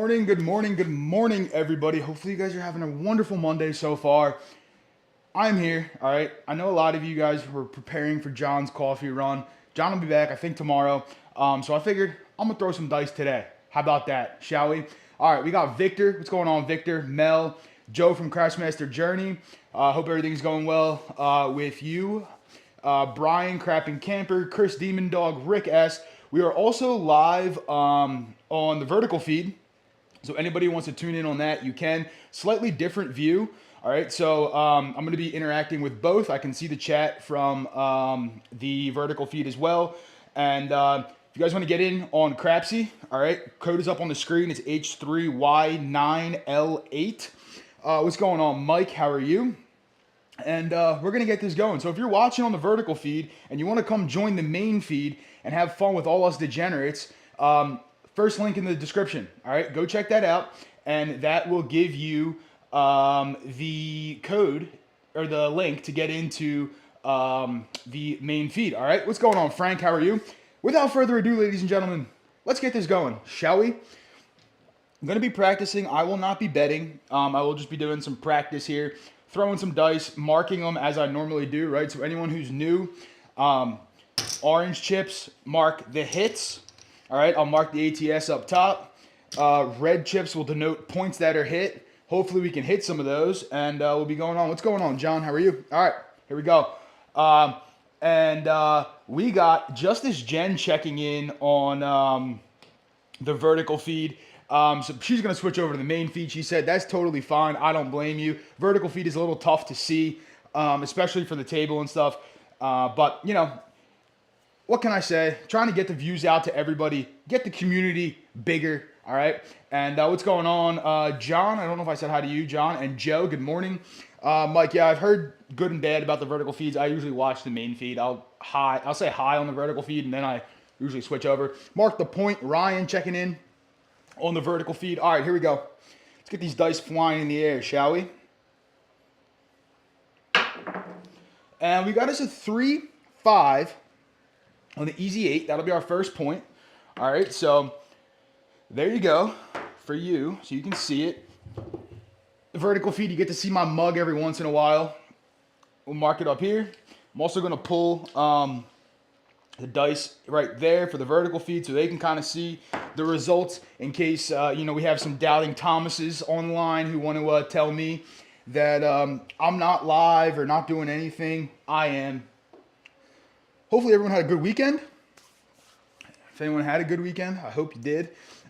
good morning, everybody. Hopefully you guys are having a wonderful Monday so far. I'm here, all right? I know a lot of you guys were preparing for John's coffee run. John will be back, I think, tomorrow. So I figured I'm gonna throw some dice today. How about that, shall we? All right, we got Victor. What's going on, Victor? Mel, Joe from Craftsmaster Journey. Hope everything's going well with you. Brian, Crapping Camper, Chris Demon Dog, Rick S. We are also live on the vertical feed. So anybody who wants to tune in on that, you can. Slightly different view. All right, so I'm going to be interacting with both. I can see the chat from the vertical feed as well. And if you guys want to get in on Crapsee, all right, code is up on the screen. It's H3Y9L8. What's going on, Mike? How are you? And we're going to get this going. So if you're watching on the vertical feed and you want to come join the main feed and have fun with all us degenerates, first link in the description. All right, go check that out. And that will give you the code or the link to get into the main feed. All right, what's going on, Frank? How are you? Without further ado, ladies and gentlemen, let's get this going, shall we? I'm going to be practicing. I will not be betting. I will just be doing some practice here, throwing some dice, marking them as I normally do, right? So anyone who's new, orange chips mark the hits. All right, I'll mark the ATS up top. Red chips will denote points that are hit. Hopefully we can hit some of those, and we'll be going on. What's going on, John? How are you? All right, here we go. We got Justice Jen checking in on the vertical feed. So she's going to switch over to the main feed. She said that's totally fine. I don't blame you. Vertical feed is a little tough to see, especially for the table and stuff. But, you know, what can I say? Trying to get the views out to everybody, get the community bigger, all right? And what's going on? John, I don't know if I said hi to you, John. And Joe, good morning. Mike, yeah, I've heard good and bad about the vertical feeds. I usually watch the main feed. I'll say hi on the vertical feed, and then I usually switch over. Mark the point. Ryan checking in on the vertical feed. All right, here we go. Let's get these dice flying in the air, shall we? And we got us a 3-5 on the easy 8. That'll be our first point. All right, so there you go for you, so you can see it. The vertical feed, you get to see my mug every once in a while. We'll mark it up here. I'm also going to pull the dice right there for the vertical feed so they can kind of see the results in case, we have some doubting Thomases online who want to tell me that I'm not live or not doing anything. I am. Hopefully everyone had a good weekend. If anyone had a good weekend, I hope you did.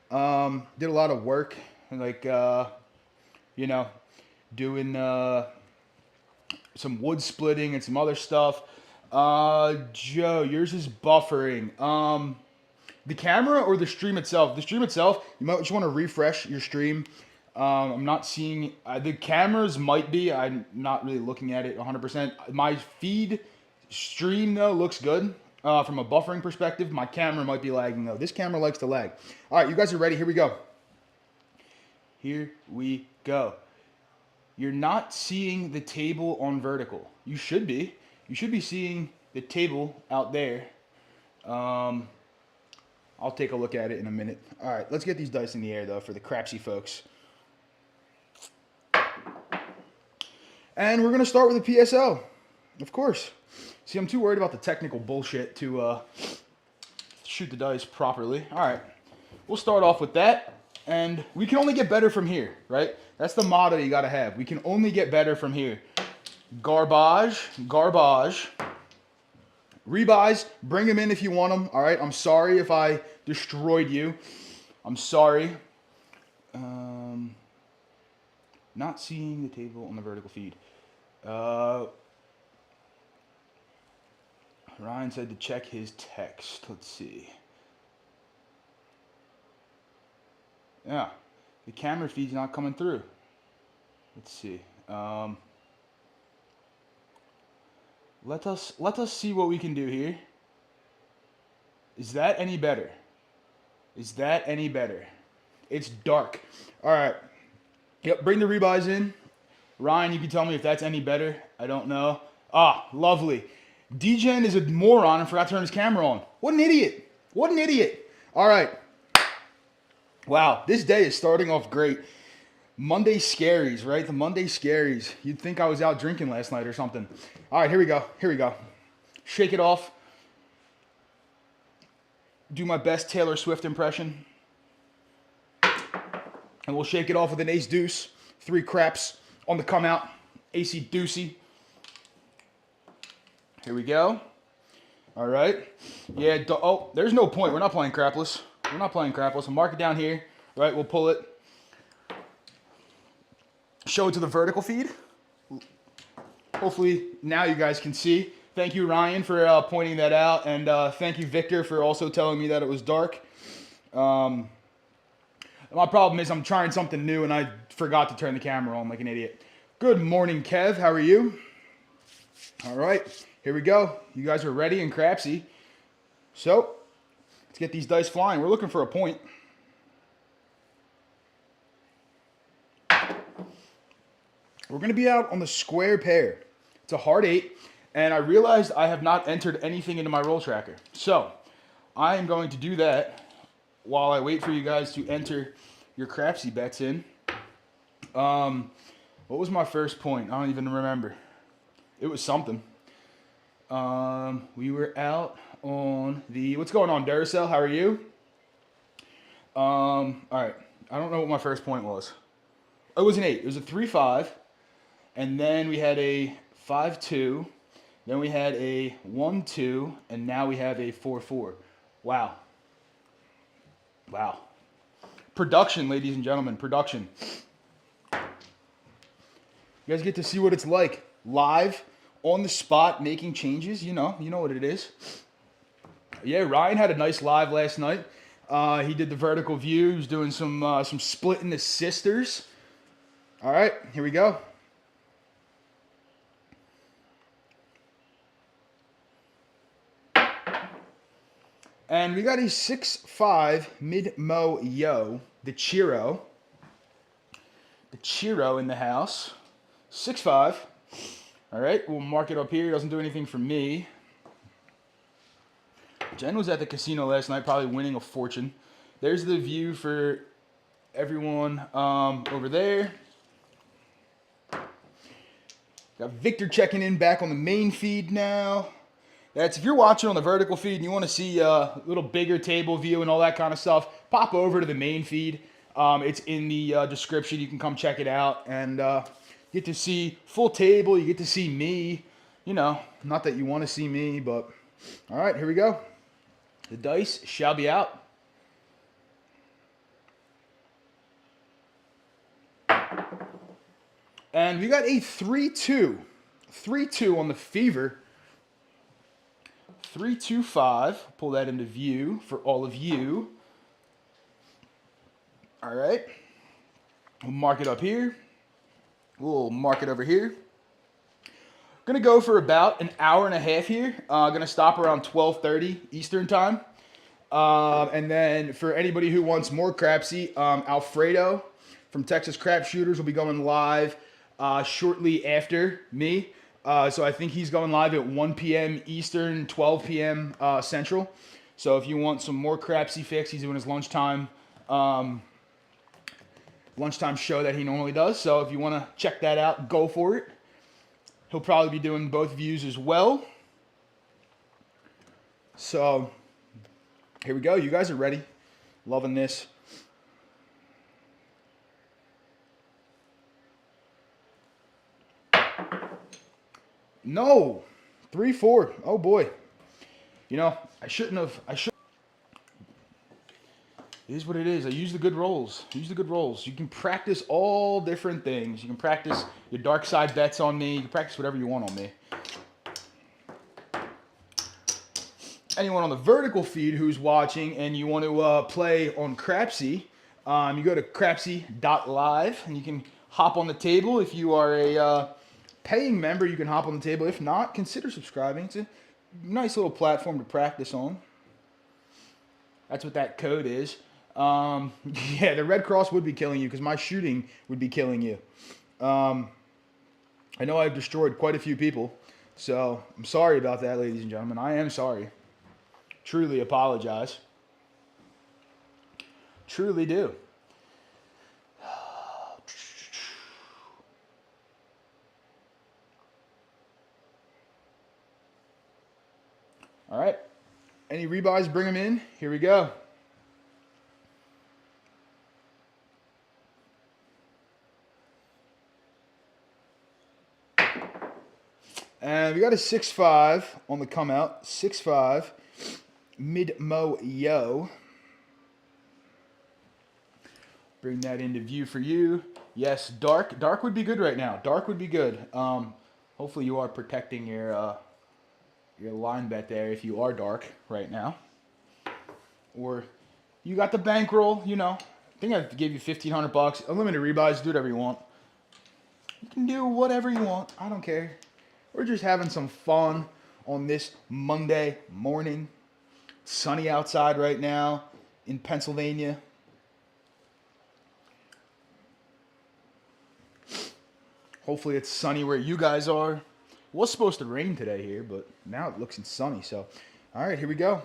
Did a lot of work, like, doing some wood splitting and some other stuff. Joe, yours is buffering. The camera or the stream itself? The stream itself, you might just want to refresh your stream. I'm not seeing, the cameras might be, I'm not really looking at it 100%. My feed stream, though, looks good. From a buffering perspective, my camera might be lagging, though. This camera likes to lag. All right, you guys are ready. Here we go. Here we go. You're not seeing the table on vertical. You should be. You should be seeing the table out there. I'll take a look at it in a minute. All right, let's get these dice in the air, though, for the Crapsee folks. And we're going to start with a PSO, of course. See, I'm too worried about the technical bullshit to shoot the dice properly. All right, we'll start off with that. And we can only get better from here, right? That's the motto you got to have. We can only get better from here. Garbage, garbage. Rebuys, bring them in if you want them. All right, I'm sorry if I destroyed you. I'm sorry. Not seeing the table on the vertical feed. Ryan said to check his text. Let's see. Yeah, the camera feed's not coming through. Let's see. Let us see what we can do here. Is that any better? Is that any better? It's dark. All right. Yep, bring the rebuys in. Ryan, you can tell me if that's any better. I don't know. Ah, lovely. Degen is a moron and forgot to turn his camera on. What an idiot. What an idiot. All right. Wow, this day is starting off great. Monday scaries, right? The Monday scaries. You'd think I was out drinking last night or something. All right, here we go. Here we go. Shake it off. Do my best Taylor Swift impression. And we'll shake it off with an ace deuce. 3 craps on the come out. Acey deucey. Here we go. All right. Yeah, oh, there's no point. We're not playing crapless. We're not playing crapless. I'll mark it down here. Right, we'll pull it. Show it to the vertical feed. Hopefully now you guys can see. Thank you, Ryan, for pointing that out. And thank you, Victor, for also telling me that it was dark. My problem is I'm trying something new and I forgot to turn the camera on like an idiot. Good morning, Kev. How are you? All right, here we go. You guys are ready in Crapsee. So let's get these dice flying. We're looking for a point. We're going to be out on the square pair. It's a hard 8, and I realized I have not entered anything into my roll tracker. So I am going to do that while I wait for you guys to enter your Crapsee bets in. What was my first point? I don't even remember. It was something. We were out on the... What's going on, Duracell? How are you? All right. I don't know what my first point was. It was an 8. It was a 3-5. And then we had a 5-2. Then we had a 1-2. And now we have a 4-4. Wow. Wow. Production, ladies and gentlemen. Production. You guys get to see what it's like. Live, on the spot, making changes. You know what it is. Yeah, Ryan had a nice live last night. He did the vertical view. He was doing some splitting the sisters. All right, here we go. And we got a 6-5 mid-mo yo, the Chiro. The Chiro in the house. 6-5. All right, we'll mark it up here. It doesn't do anything for me. Jen was at the casino last night, probably winning a fortune. There's the view for everyone over there. Got Victor checking in back on the main feed now. If you're watching on the vertical feed and you want to see a little bigger table view and all that kind of stuff, pop over to the main feed. It's in the description. You can come check it out and get to see full table. You get to see me. You know, not that you want to see me, but all right, here we go. The dice shall be out. And we got a 3-2. 3-2 on the fever. 3-2-5. Pull that into view for all of you. All right. We'll mark it up here. We'll mark it over here. Gonna go for about an hour and a half here. Gonna stop around 12:30 Eastern time. And then for anybody who wants more Crapsee, Alfredo from Texas Crap Shooters will be going live shortly after me. So I think he's going live at 1 p.m. Eastern, 12 p.m. Central. So if you want some more Crapsee fix, he's doing his lunchtime show that he normally does. So if you want to check that out, go for it. He'll probably be doing both views as well. So here we go. You guys are ready. Loving this. No. 3-4. Oh boy. You know, I shouldn't have. It is what it is. I use the good rolls. Use the good rolls. You can practice all different things. You can practice your dark side bets on me. You can practice whatever you want on me. Anyone on the vertical feed who's watching and you want to play on Crapsee, you go to crapsee.live and you can hop on the table. If you are a paying member, you can hop on the table. If not, consider subscribing. It's a nice little platform to practice on. That's what that code is. Yeah, the Red Cross would be killing you because my shooting would be killing you. I know I've destroyed quite a few people, so I'm sorry about that, ladies and gentlemen. I am sorry. Truly apologize. Truly do. All right. Any rebuys, bring them in. Here we go. And we got a 6-5 on the come out. 6-5. Mid-mo yo. Bring that into view for you. Yes, dark. Dark would be good right now. Dark would be good. Hopefully you are protecting your line bet there if you are dark right now. Or you got the bankroll, you know. I think I gave you $1,500. Unlimited rebuys. Do whatever you want. You can do whatever you want. I don't care. We're just having some fun on this Monday morning. It's sunny outside right now in Pennsylvania. Hopefully it's sunny where you guys are. It was supposed to rain today here, but now it looks sunny. So, all right, here we go.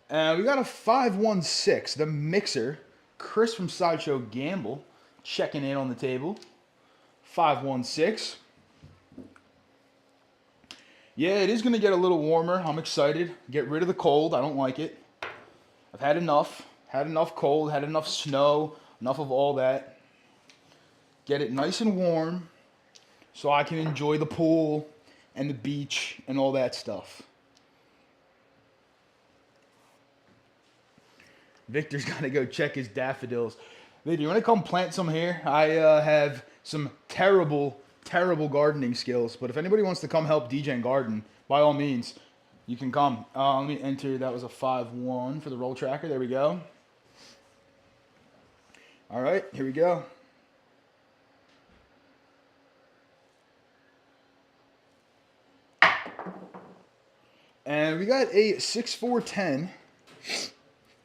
And we got a 5-1-6, the mixer. Chris from Sideshow Gamble checking in on the table. 5-1-6. Yeah, it is going to get a little warmer. I'm excited. Get rid of the cold. I don't like it. I've had enough. Had enough cold. Had enough snow. Enough of all that. Get it nice and warm so I can enjoy the pool and the beach and all that stuff. Victor's got to go check his daffodils. Victor, you want to come plant some here? I have some terrible, terrible gardening skills. But if anybody wants to come help Degen garden, by all means, you can come. Let me enter. That was a 5-1 for the roll tracker. There we go. All right, here we go. And we got a 6-4-10.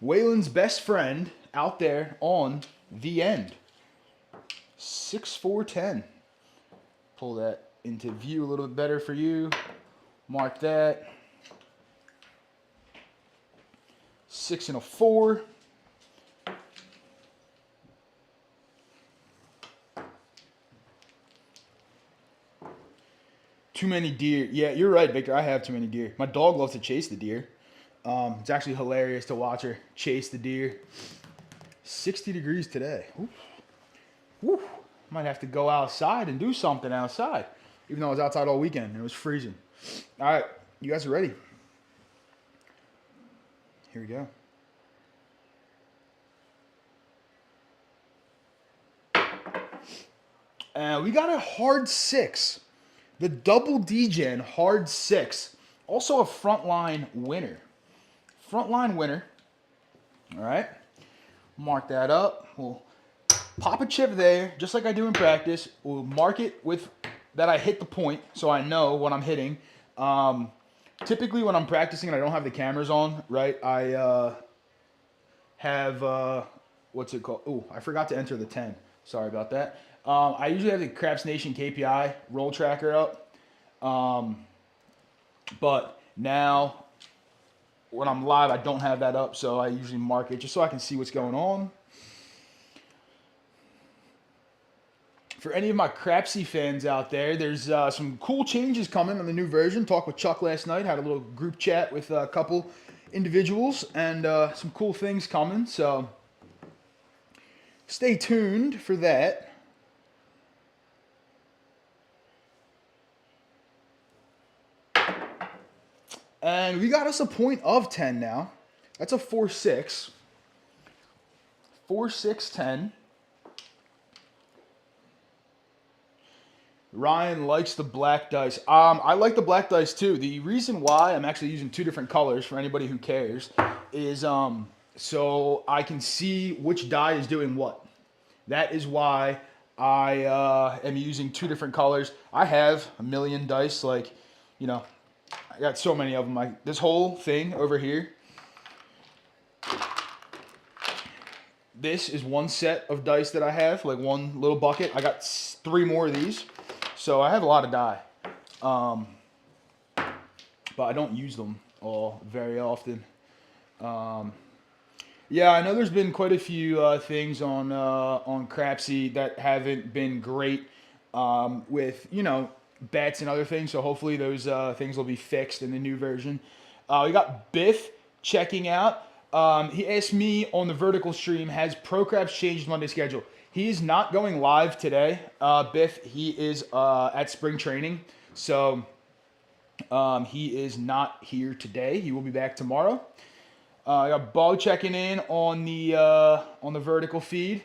Waylon's best friend out there on the end. 6-4-10. Pull that into view a little bit better for you. Mark that. 6 and a 4. Too many deer. Yeah, you're right, Victor. I have too many deer. My dog loves to chase the deer. It's actually hilarious to watch her chase the deer. 60 degrees today. Oof. Woo. Might have to go outside and do something outside. Even though I was outside all weekend. It was freezing. All right. You guys are ready. Here we go. We got a hard 6. The double Degen hard 6. Also a frontline winner. Frontline winner. All right. Mark that up. We'll pop a chip there, just like I do in practice. We'll mark it with that I hit the point so I know what I'm hitting. Typically when I'm practicing and I don't have the cameras on, right, I have, what's it called? Oh, I forgot to enter the 10. Sorry about that. I usually have the Crapse Nation KPI roll tracker up. But now when I'm live, I don't have that up, so I usually mark it just so I can see what's going on. For any of my Crapsee fans out there, there's some cool changes coming on the new version. Talked with Chuck last night, had a little group chat with a couple individuals, and some cool things coming, so stay tuned for that. And we got us a point of 10 now. That's a 4-6. 4-6-10. Ryan likes the black dice. I like the black dice too. The reason why I'm actually using 2 different colors for anybody who cares is so I can see which die is doing what. That is why I am using 2 different colors. I have a million dice, like, you know, I got so many of them. Like this whole thing over here. This is one set of dice that I have, like one little bucket. I got 3 more of these. So I have a lot of die. But I don't use them all very often. Yeah, I know there's been quite a few things on Crapsee that haven't been great. with, you know, bets and other things. So hopefully those things will be fixed in the new version. We got Biff checking out. He asked me on the vertical stream, has Pro Crapse changed Monday schedule? He is not going live today, Biff. He is at spring training. So he is not here today. He will be back tomorrow. I got Bo checking in on the vertical feed.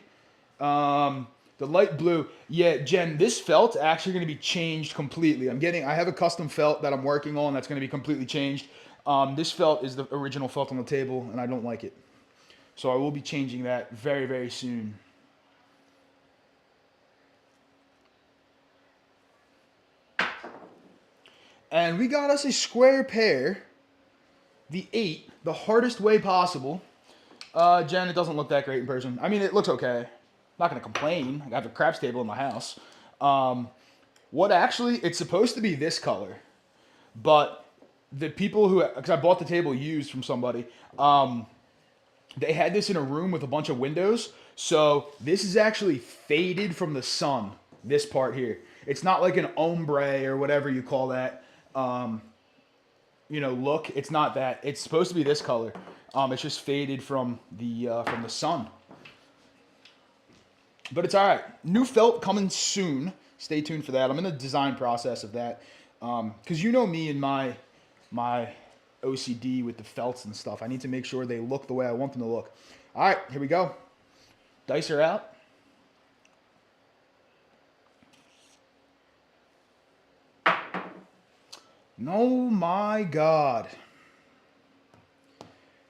The light blue, yeah, Jen. This felt's actually going to be changed completely. I have a custom felt that I'm working on that's going to be completely changed. This felt is the original felt on the table, and I don't like it. So I will be changing that very, very soon. And we got us a square pair, the 8, the hardest way possible. Jen, it doesn't look that great in person. I mean, it looks okay. Not going to complain. I have a craps table in my house. What actually, it's supposed to be this color. But the people who, because I bought the table used from somebody, they had this in a room with a bunch of windows. So this is actually faded from the sun, this part here. It's not like an ombre or whatever you call that. You know, look, it's not that. It's supposed to be this color. It's just faded from the sun. But it's all right. New felt coming soon. Stay tuned for that. I'm in the design process of that. Because you know me and my OCD with the felts and stuff. I need to make sure they look the way I want them to look. All right, here we go. Dice are out. Oh my God.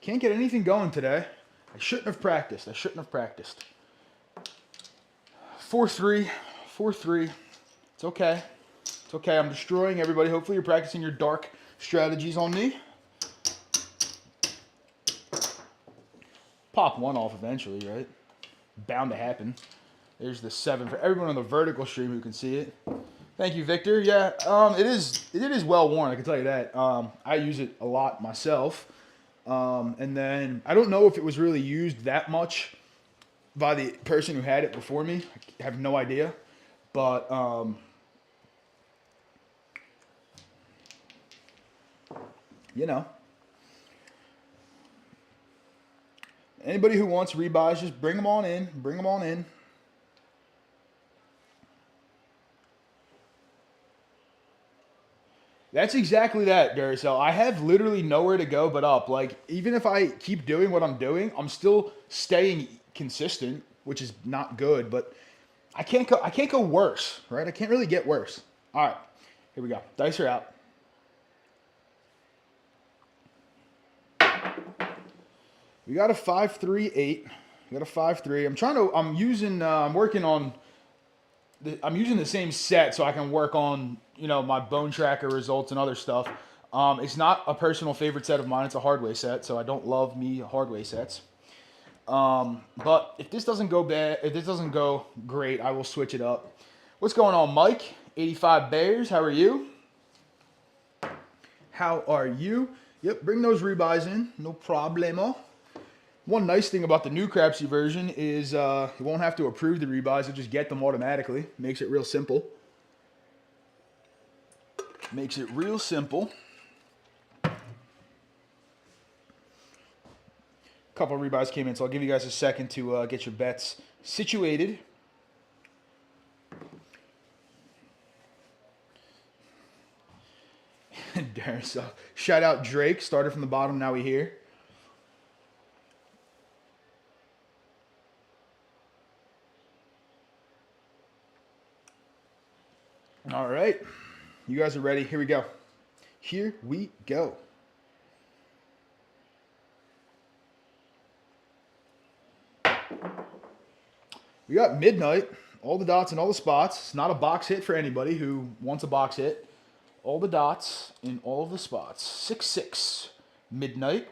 Can't get anything going today. I shouldn't have practiced. 4-3. 4-3. It's okay. It's okay. I'm destroying everybody. Hopefully you're practicing your dark strategies on me. Pop one off eventually, right? Bound to happen. There's the 7 for everyone on the vertical stream who can see it. Thank you, Victor. Yeah, it is well worn, I can tell you that. I use it a lot myself. And then I don't know if it was really used that much by the person who had it before me. I have no idea. But you know. Anybody who wants rebuys, just bring them on in. Bring them on in. That's exactly that, Duracell. I have literally nowhere to go but up. Like, even if I keep doing what I'm doing, I'm still staying consistent, which is not good, but I can't go worse, right? I can't really get worse. All right, here we go. Dice are out. We got a 5-3-8. We got a 5-3. I'm using the same set so I can work on, you know, my bone tracker results and other stuff. It's not a personal favorite set of mine. It's a hardware set, so I don't love me hardware sets. But if this doesn't go great, I will switch it up. What's going on, Mike? 85 Bears, how are you? How are you? Yep, bring those rebuys in. No problemo. One nice thing about the new Crapsee version is you won't have to approve the rebuys. You'll just get them automatically. Makes it real simple. Makes it real simple. A couple of rebuys came in, so I'll give you guys a second to get your bets situated. So, shout out Drake. Started from the bottom, now we here. All right. You guys are ready. Here we go. Here we go. We got Midnight. All the dots and all the spots. It's not a box hit for anybody who wants a box hit. All the dots in all of the spots. 6-6. Midnight.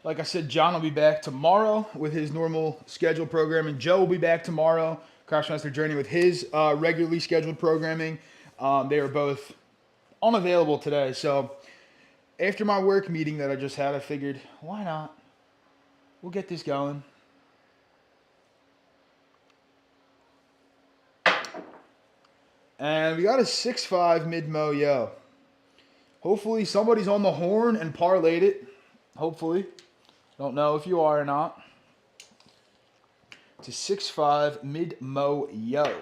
Like I said, John will be back tomorrow with his normal scheduled programming. Joe will be back tomorrow, Crapse Master Journey, with his regularly scheduled programming. They are both unavailable today. So after my work meeting that I just had, I figured, why not? We'll get this going. And we got a 6-5 mid-mo yo. Hopefully somebody's on the horn and parlayed it. Hopefully. Don't know if you are or not. It's a 6-5 mid-mo yo.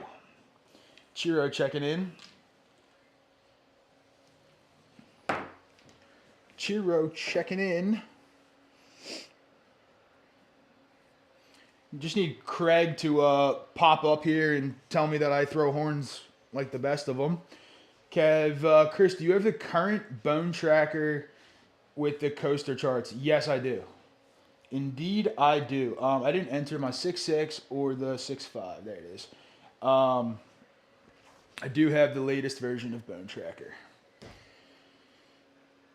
Chiro checking in. Chiro checking in. Just need Craig to pop up here and tell me that I throw horns like the best of them. Kev, Chris, do you have the current bone tracker with the coaster charts? Yes, I do. Indeed, I do. I didn't enter my 6.6 or the 6.5. There it is. I do have the latest version of bone tracker.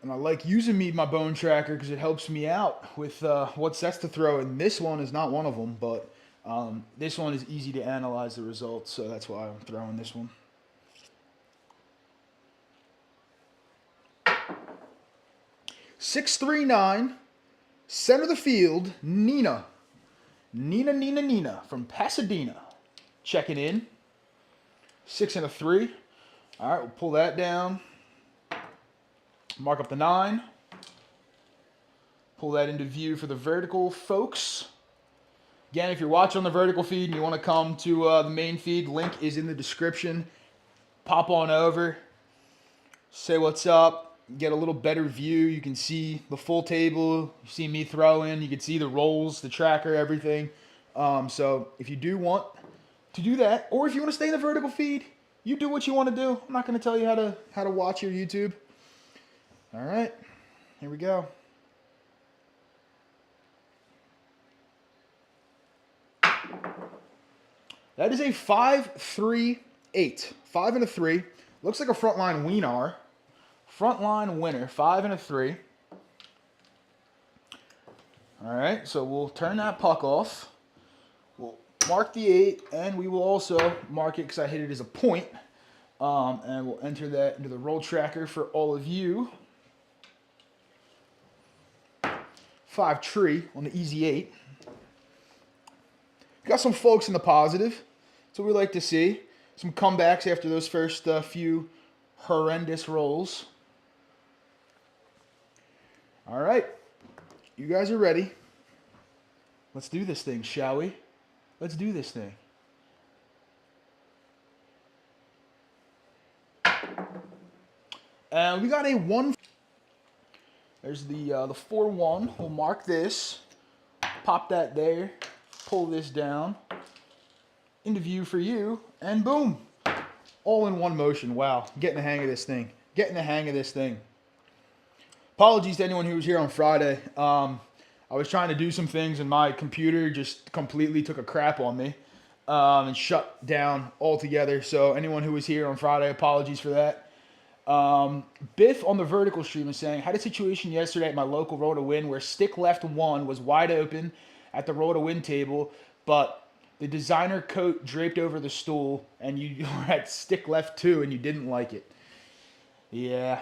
And I like using my bone tracker because it helps me out with what sets to throw. And this one is not one of them, but this one is easy to analyze the results. So that's why I'm throwing this one. $639, center of the field, Nina from Pasadena, checking in. 6 and a 3. All right, we'll pull that down. Mark up the 9. Pull that into view for the vertical, folks. Again, if you're watching on the vertical feed and you want to come to the main feed, link is in the description. Pop on over. Say what's up. Get a little better view. You can see the full table. You see me throwing. You can see the rolls, the tracker, everything. So if you do want to do that, or if you want to stay in the vertical feed, you do what you want to do. I'm not going to tell you how to watch your YouTube. All right, here we go. That is a 5-3-8. 5 and a 3. Looks like a frontline wiener. Frontline winner, 5 and a 3. All right, so we'll turn that puck off. We'll mark the 8, and we will also mark it because I hit it as a point. And we'll enter that into the roll tracker for all of you. 5 tree on the easy 8. Got some folks in the positive. That's what we like to see. Some comebacks after those first few horrendous rolls. All right. You guys are ready. Let's do this thing, shall we? Let's do this thing. And we got a 1. There's the 4-1. We'll mark this. Pop that there. Pull this down. Into view for you. And boom. All in one motion. Wow. Getting the hang of this thing. Getting the hang of this thing. Apologies to anyone who was here on Friday. I was trying to do some things and my computer just completely took a crap on me. And shut down altogether. So anyone who was here on Friday, apologies for that. Biff on the vertical stream is saying, had a situation yesterday at my local roll to win where stick left 1 was wide open at the roll to win table, but the designer coat draped over the stool and you were at stick left 2 and you didn't like it. Yeah.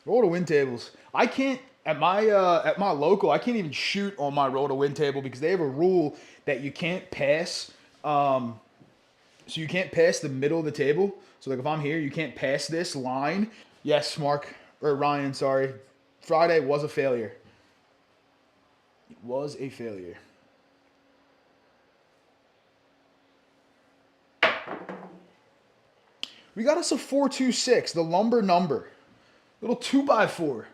Roll to win tables. I can't at my local, I can't even shoot on my roll to win table because they have a rule that you can't pass so you can't pass the middle of the table. So like if I'm here, you can't pass this line. Yes, Ryan, sorry. Friday was a failure. It was a failure. We got us a 4-2-6, the lumber number. Little 2x4.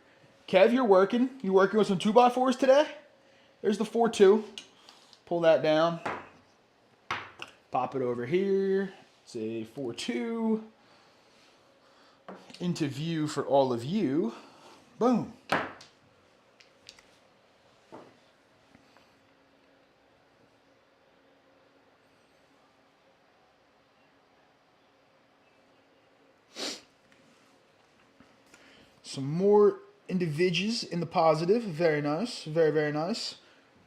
Kev, you're working. You working with some 2x4s today? There's the 4-2. Pull that down. Pop it over here. It's a 4-2. Into view for all of you. Boom. Some more individuals in the positive. Very nice. Very, very nice.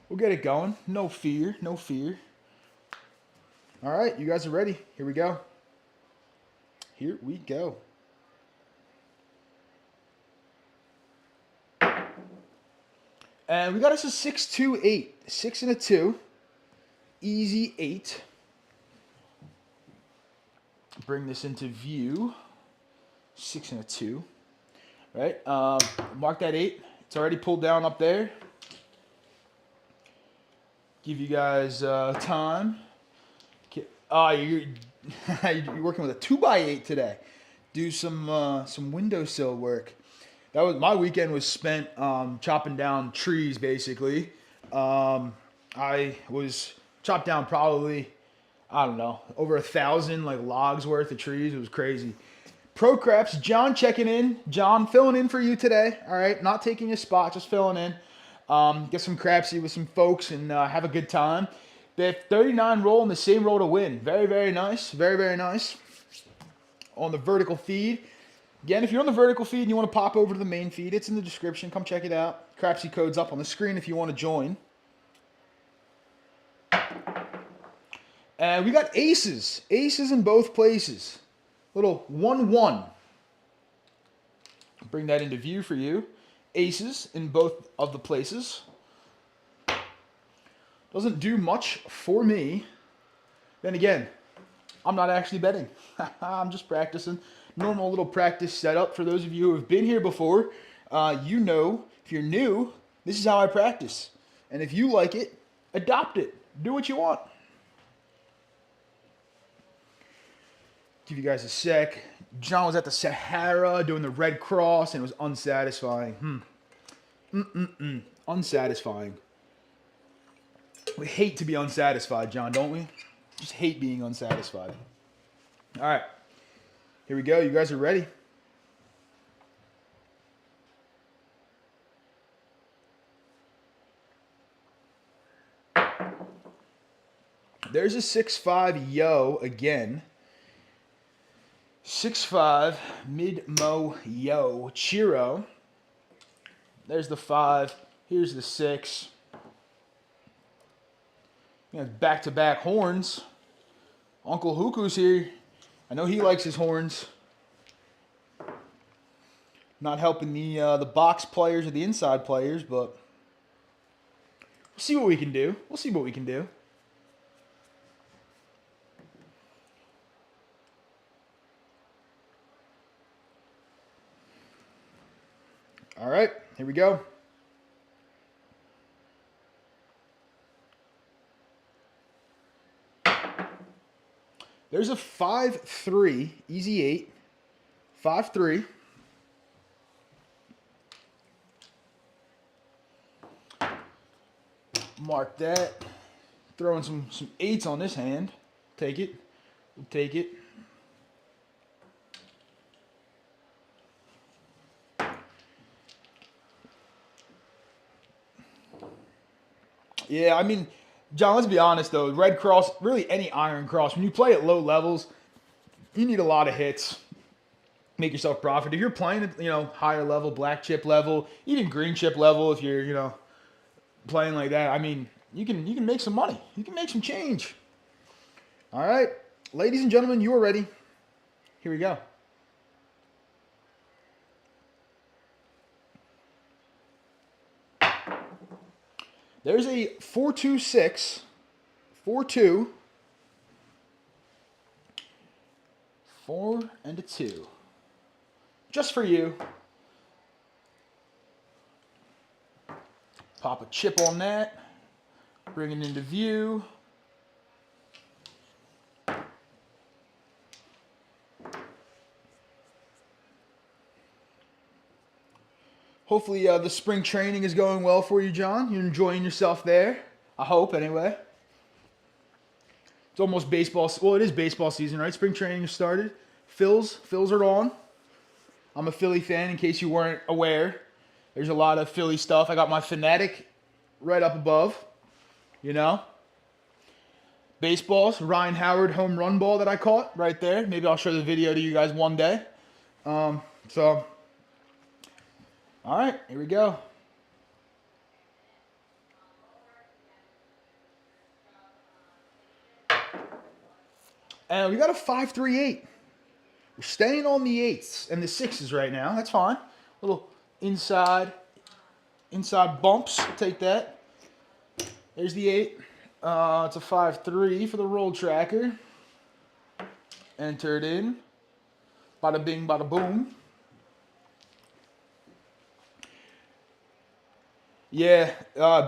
We'll get it going. No fear. No fear. All right, you guys are ready. Here we go. Here we go. And we got us a 6, 2, 8. 6 and a 2. Easy 8. Bring this into view. 6 and a 2. Right? Mark that 8. It's already pulled down up there. Give you guys time. You're working with a 2x8 today. Do some windowsill work. That was my weekend was spent chopping down trees basically. I was chopped down probably, I don't know, over 1,000 like logs worth of trees. It was crazy. Pro Crapse, John checking in. John filling in for you today. All right, not taking your spot, just filling in. Get some Crapsee with some folks and have a good time. They have 39 roll and the same roll to win. Very, very nice. Very, very nice. On the vertical feed. Again, if you're on the vertical feed and you want to pop over to the main feed, it's in the description. Come check it out. Crapsee code's up on the screen if you want to join. And we got aces. Aces in both places. Little 1-1. Bring that into view for you. Aces in both of the places. Doesn't do much for me. Then again, I'm not actually betting. I'm just practicing. Normal little practice setup. For those of you who have been here before, you know, if you're new, this is how I practice. And if you like it, adopt it. Do what you want. Give you guys a sec. John was at the Sahara doing the Red Cross and it was unsatisfying. Unsatisfying. We hate to be unsatisfied, John, don't we? Just hate being unsatisfied. All right. Here we go. You guys are ready. There's a 6-5 yo again. 6-5 mid-mo yo Chiro. There's the 5. Here's the 6. Back-to-back horns. Uncle Huku's here. I know he likes his horns. Not helping the box players or the inside players, but we'll see what we can do. We'll see what we can do. All right, here we go. There's a 5-3, easy 8, 5-3. Mark that. Throwing some 8s on this hand. Take it. We'll take it. Yeah, I mean, John, let's be honest though. Red Cross, really any Iron Cross, when you play at low levels, you need a lot of hits. Make yourself profit. If you're playing at, higher level, black chip level, even green chip level, if you're, playing like that, I mean, you can make some money. You can make some change. All right, ladies and gentlemen, you are ready. Here we go. There's a 4-2-6, 4-2, 4 and a 2. Just for you. Pop a chip on that. Bring it into view. Hopefully the spring training is going well for you, John. You're enjoying yourself there. I hope, anyway. It's almost baseball. Well, it is baseball season, right? Spring training has started. Phils are on. I'm a Philly fan, in case you weren't aware. There's a lot of Philly stuff. I got my Fanatic right up above. Baseballs, Ryan Howard home run ball that I caught right there. Maybe I'll show the video to you guys one day. So All right, here we go. And we got a 5-3-8. We're staying on the 8s and the 6s right now. That's fine. Little inside bumps. Take that. There's the 8. It's a 5-3 for the roll tracker. Entered in. Bada bing, bada boom. Yeah,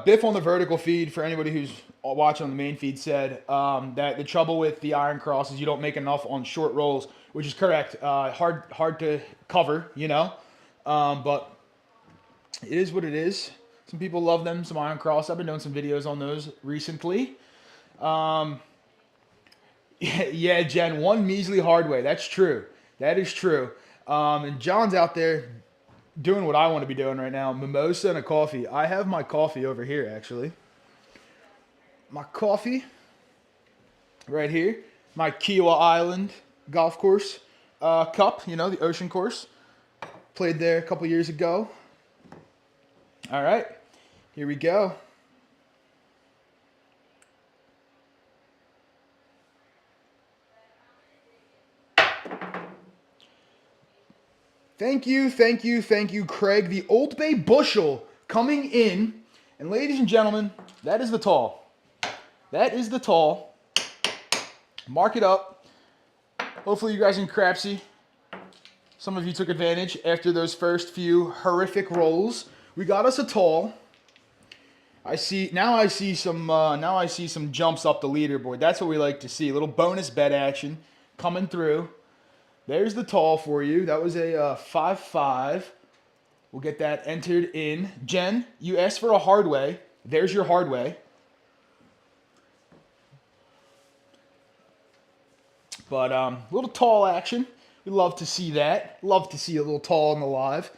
Biff on the vertical feed, for anybody who's watching on the main feed, said that the trouble with the iron cross is you don't make enough on short rolls, which is correct. Hard to cover, you know, but it is what it is. Some people love them, some iron cross. I've been doing some videos on those recently. Yeah, Jen, one measly hard way. That's true. That is true. And John's out there doing what I want to be doing right now. Mimosa and a coffee. I have my coffee over here, actually. My coffee right here. My Kiowa Island golf course cup, you know, the ocean course. Played there a couple years ago. All right, here we go. Thank you, Craig. The Old Bay bushel coming in. And ladies and gentlemen, that is the tall. That is the tall. Mark it up. Hopefully you guys in Crapsee, some of you took advantage after those first few horrific rolls. We got us a tall. I see some jumps up the leaderboard. That's what we like to see. A little bonus bet action coming through. There's the tall for you. That was a 5-5. We'll get that entered in. Jen, you asked for a hard way. There's your hard way. But little tall action. We love to see that. Love to see a little tall in the live.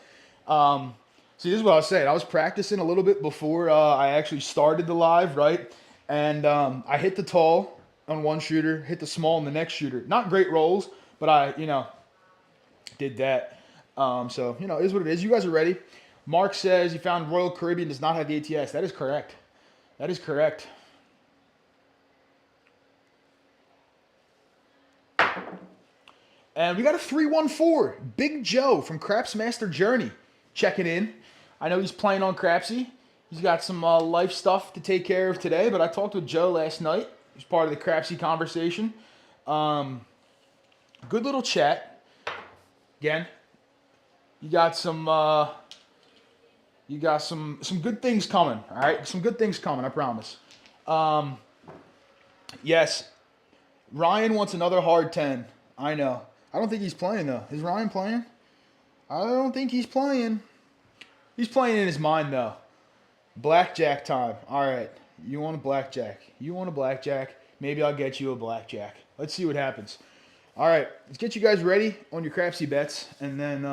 See, this is what I was saying. I was practicing a little bit before I actually started the live, right? And I hit the tall on one shooter, hit the small on the next shooter. Not great rolls, but I, did that. So, it is what it is. You guys are ready. Mark says you found Royal Caribbean does not have the ATS. That is correct. That is correct. And we got a 314. Big Joe from Crapse Master Journey checking in. I know he's playing on Crapsee. He's got some life stuff to take care of today, but I talked with Joe last night. He's part of the Crapsee conversation. Good little chat. Again, you got some good things coming, all right? Some good things coming, I promise. Yes, Ryan wants another hard 10. I know. I don't think he's playing, though. Is Ryan playing? I don't think he's playing. He's playing in his mind, though. Blackjack time. All right. You want a blackjack. You want a blackjack. Maybe I'll get you a blackjack. Let's see what happens. All right. Let's get you guys ready on your Crapsee bets, and then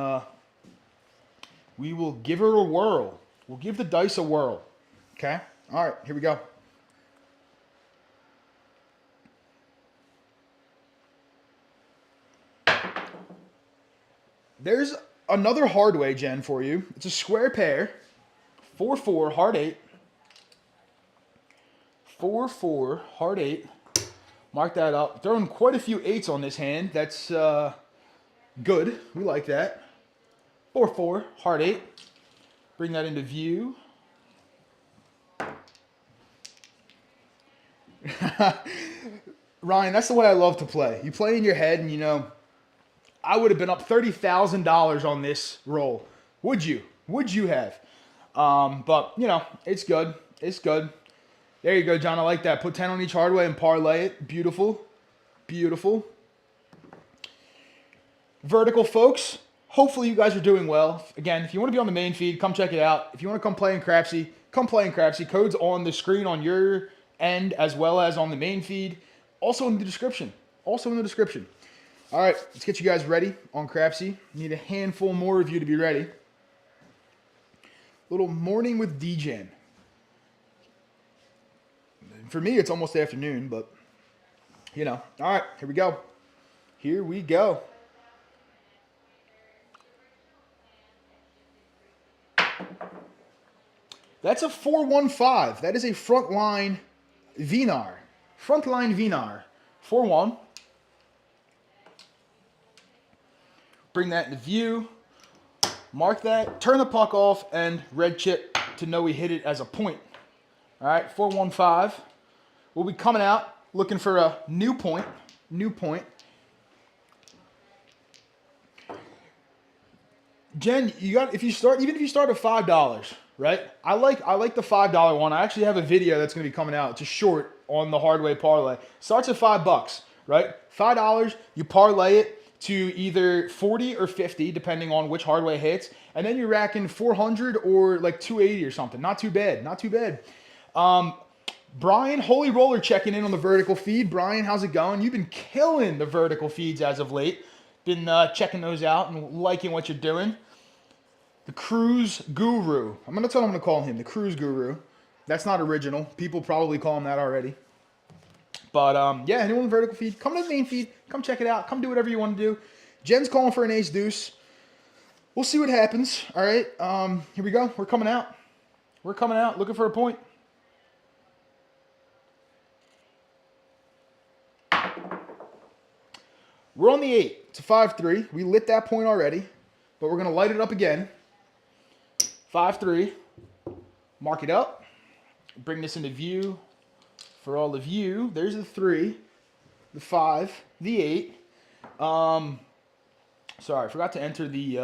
we will give her a whirl. We'll give the dice a whirl. Okay? All right. Here we go. There's another hard way, Jen, for you. It's a square pair. 4-4, hard 8. 4-4, hard 8. Mark that up. Throwing quite a few 8s on this hand. That's good. We like that. 4-4, hard 8. Bring that into view. Ryan, that's the way I love to play. You play in your head and I would have been up $30,000 on this roll. Would you? Would you have? But, it's good. It's good. There you go, John. I like that. Put 10 on each hard way and parlay it. Beautiful. Beautiful. Vertical, folks. Hopefully you guys are doing well. Again, if you want to be on the main feed, come check it out. If you want to come play in Crapsee, come play in Crapsee. Code's on the screen on your end as well as on the main feed. Also in the description. All right, let's get you guys ready on Crapsee. Need a handful more of you to be ready. Little morning with Degen. For me, it's almost afternoon, but, All right, here we go. Here we go. That's a 4-1-5. That is a frontline Vinar. Frontline Vinar. 4-1. Bring that into view. Mark that. Turn the puck off and red chip to know we hit it as a point. All right, 4-1-5. We'll be coming out looking for a new point. New point. Jen, you got even if you start at $5, right? I like the $5 one. I actually have a video that's going to be coming out. It's a short on the hard way parlay. Starts at $5, right? $5. You parlay it to either 40 or 50, depending on which hard way hits, and then you're racking 400 or like 280 or something. Not too bad. Not too bad. Brian, Holy Roller, checking in on the vertical feed. Brian, how's it going? You've been killing the vertical feeds as of late. Been checking those out and liking what you're doing. The Cruise Guru. That's what I'm going to call him, the Cruise Guru. That's not original. People probably call him that already. But yeah, anyone on the vertical feed, come to the main feed. Come check it out. Come do whatever you want to do. Jen's calling for an ace deuce. We'll see what happens. All right, here we go. We're coming out. We're coming out looking for a point. We're on the 8. It's a 5-3. We lit that point already, but we're going to light it up again. 5-3. Mark it up. Bring this into view for all of you. There's the 3, the 5, the 8. Sorry, I forgot to enter the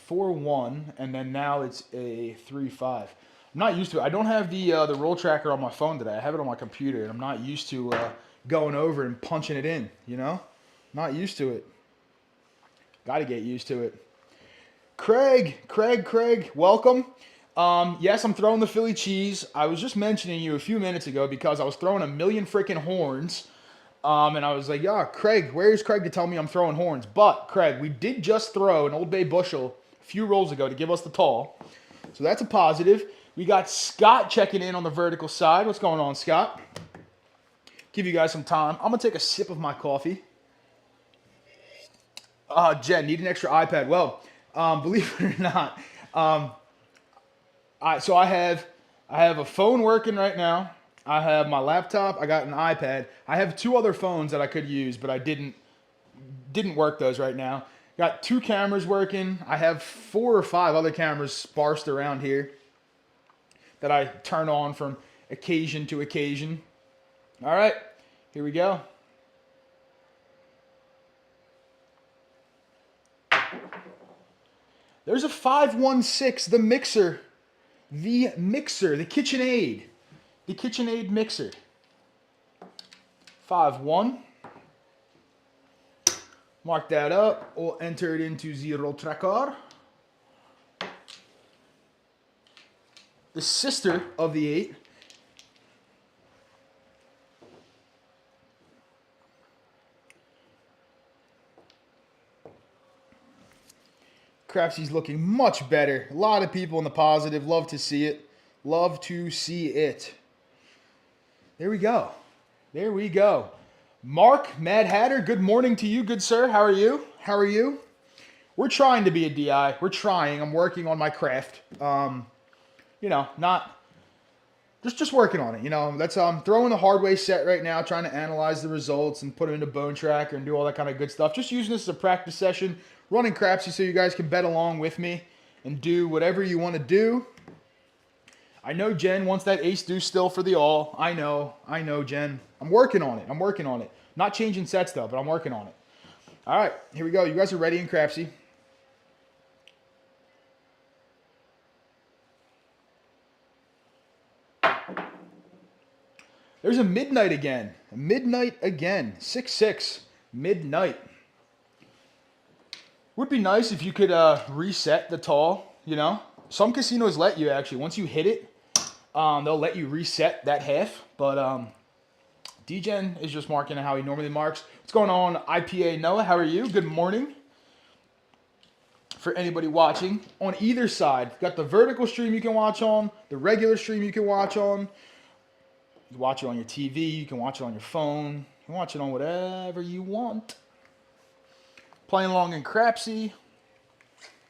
4-1, and then now it's a 3-5. I'm not used to it. I don't have the roll tracker on my phone today. I have it on my computer, and I'm not used to going over and punching it in, you know? Not used to it. Got to get used to it. Craig, welcome. Yes, I'm throwing the Philly cheese. I was just mentioning you a few minutes ago because I was throwing a million freaking horns. And I was like, yeah, Craig, where's Craig to tell me I'm throwing horns? But, Craig, we did just throw an Old Bay bushel a few rolls ago to give us the tall. So that's a positive. We got Scott checking in on the vertical side. What's going on, Scott? Give you guys some time. I'm going to take a sip of my coffee. Jen, need an extra iPad. Well, believe it or not, so I have a phone working right now. I have my laptop. I got an iPad. I have 2 other phones that I could use, but I didn't work those right now. Got 2 cameras working. I have 4 or 5 other cameras sparsed around here that I turn on from occasion to occasion. All right, here we go. There's a 5-1-6, the mixer, the KitchenAid mixer. 5-1. Mark that up. We'll enter it into zero tracker. The sister of the 8. Crapsee's looking much better. A lot of people in the positive. Love to see it. Love to see it. There we go. There we go. Mark, Mad Hatter, good morning to you, good sir. How are you? How are you? We're trying to be a DI. We're trying. I'm working on my craft. You know, not... Just working on it, you know. That's throwing the hard way set right now, trying to analyze the results and put them into Bone Tracker and do all that kind of good stuff. Just using this as a practice session, running Crapsee so you guys can bet along with me and do whatever you want to do. I know Jen wants that ace deuce still for the all. I know, Jen. I'm working on it. Not changing sets though, but I'm working on it. All right, here we go. You guys are ready in Crapsee. There's a midnight again. 6-6. Midnight. Would be nice if you could reset the tall, you know. Some casinos let you actually. Once you hit it, they'll let you reset that half. But Degen is just marking how he normally marks. What's going on, IPA Noah? How are you? Good morning. For anybody watching on either side, got the vertical stream you can watch on, the regular stream you can watch on. You can watch it on your TV. You can watch it on your phone. You can watch it on whatever you want. Playing along in Crapsee.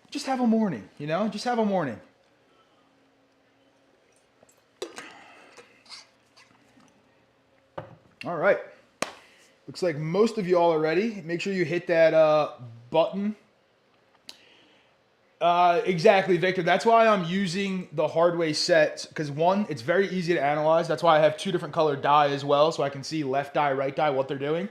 Just have a morning, you know? Just have a morning. right. Looks like most of you all are ready. Make sure you hit that button. Exactly, Victor. That's why I'm using the hard way set, because one, it's very easy to analyze. That's why I have two different colored die as well, so I can see left die, right die, what they're doing.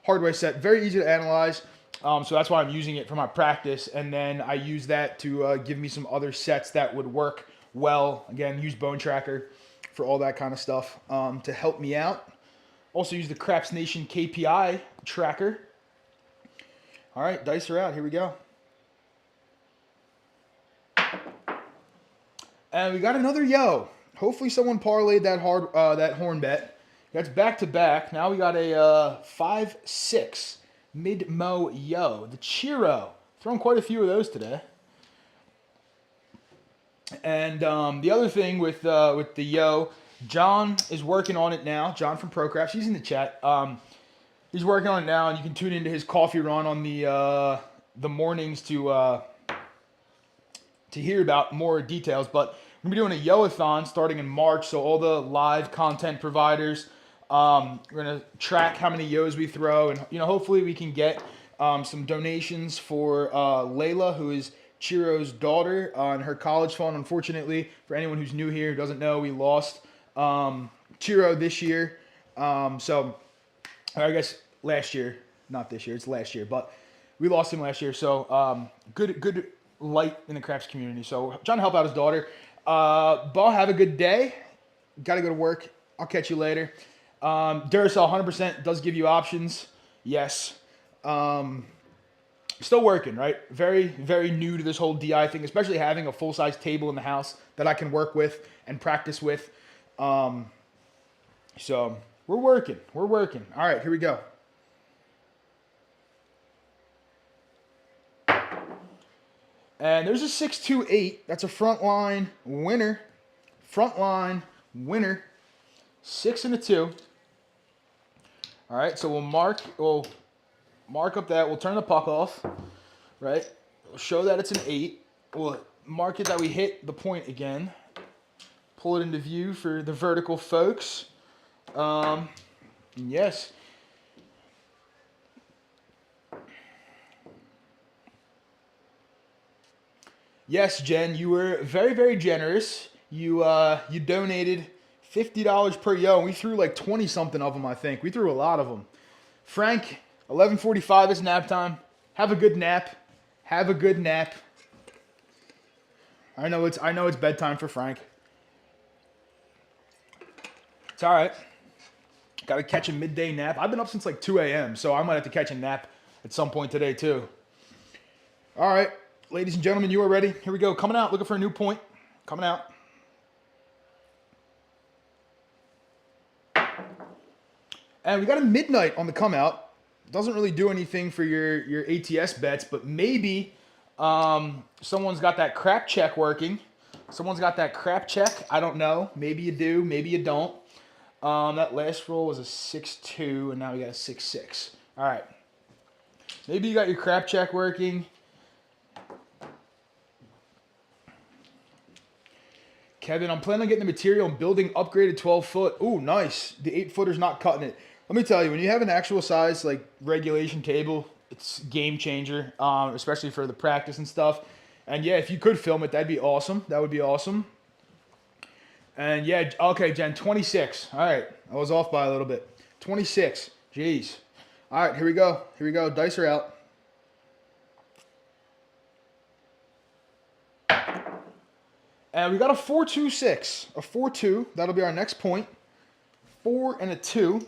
Hard way set, very easy to analyze. So that's why I'm using it for my practice, and then I use that to give me some other sets that would work well. Again, use Bone Tracker for all that kind of stuff to help me out. Also use the Crapse Nation KPI tracker. All right, dice are out. Here we go. And we got another yo. Hopefully someone parlayed that that horn bet. That's back to back. Now we got a 5-6 mid-mo yo. The Chiro. Thrown quite a few of those today. And the other thing with the yo, John is working on it now. John from Crapse, he's in the chat. He's working on it now, and you can tune into his coffee run on the mornings to hear about more details. But we're gonna be doing a yo-a-thon starting in March. So all the live content providers, we're gonna track how many yos we throw, and hopefully we can get some donations for Layla, who is Chiro's daughter, on her college fund. Unfortunately, for anyone who's new here who doesn't know, we lost Chiro this year. So I guess last year, not this year, it's last year, but we lost him last year. So good light in the Crapse community. So trying to help out his daughter. Bo, have a good day. Got to go to work. I'll catch you later. Duracell 100% does give you options. Yes. Still working, right? Very, very new to this whole DI thing, especially having a full-size table in the house that I can work with and practice with. So we're working. We're working. All right, here we go. And there's a 6-2-8. That's a front line winner. Front line winner. 6 and a 2. All right, so we'll mark up that. We'll turn the puck off, right? We'll show that it's an 8. We'll mark it that we hit the point again. Pull it into view for the vertical folks. Yes. Yes, Jen, you were very, very generous. You donated $50 per yo, and we threw like 20-something of them, I think. We threw a lot of them. Frank, 11:45 is nap time. Have a good nap. Have a good nap. I know it's bedtime for Frank. It's all right. Got to catch a midday nap. I've been up since like 2 a.m., so I might have to catch a nap at some point today too. All right. Ladies and gentlemen, you are ready. Here we go. Coming out, looking for a new point. Coming out. And we got a midnight on the come out. Doesn't really do anything for your ATS bets, but maybe someone's got that crap check working. Someone's got that crap check. I don't know. Maybe you do. Maybe you don't. That last roll was a 6-2, and now we got a 6-6. All right. Maybe you got your crap check working. Kevin, I'm planning on getting the material and building upgraded 12-foot. Ooh, nice. The 8-footer's not cutting it. Let me tell you, when you have an actual size like regulation table, it's game changer, especially for the practice and stuff. And yeah, if you could film it, that'd be awesome. That would be awesome. And yeah, okay, Jen, 26. All right, I was off by a little bit. 26. Jeez. All right, here we go. Here we go. Dice are out. And we got a 4-2-6. A 4-2. That'll be our next point. 4 and a 2.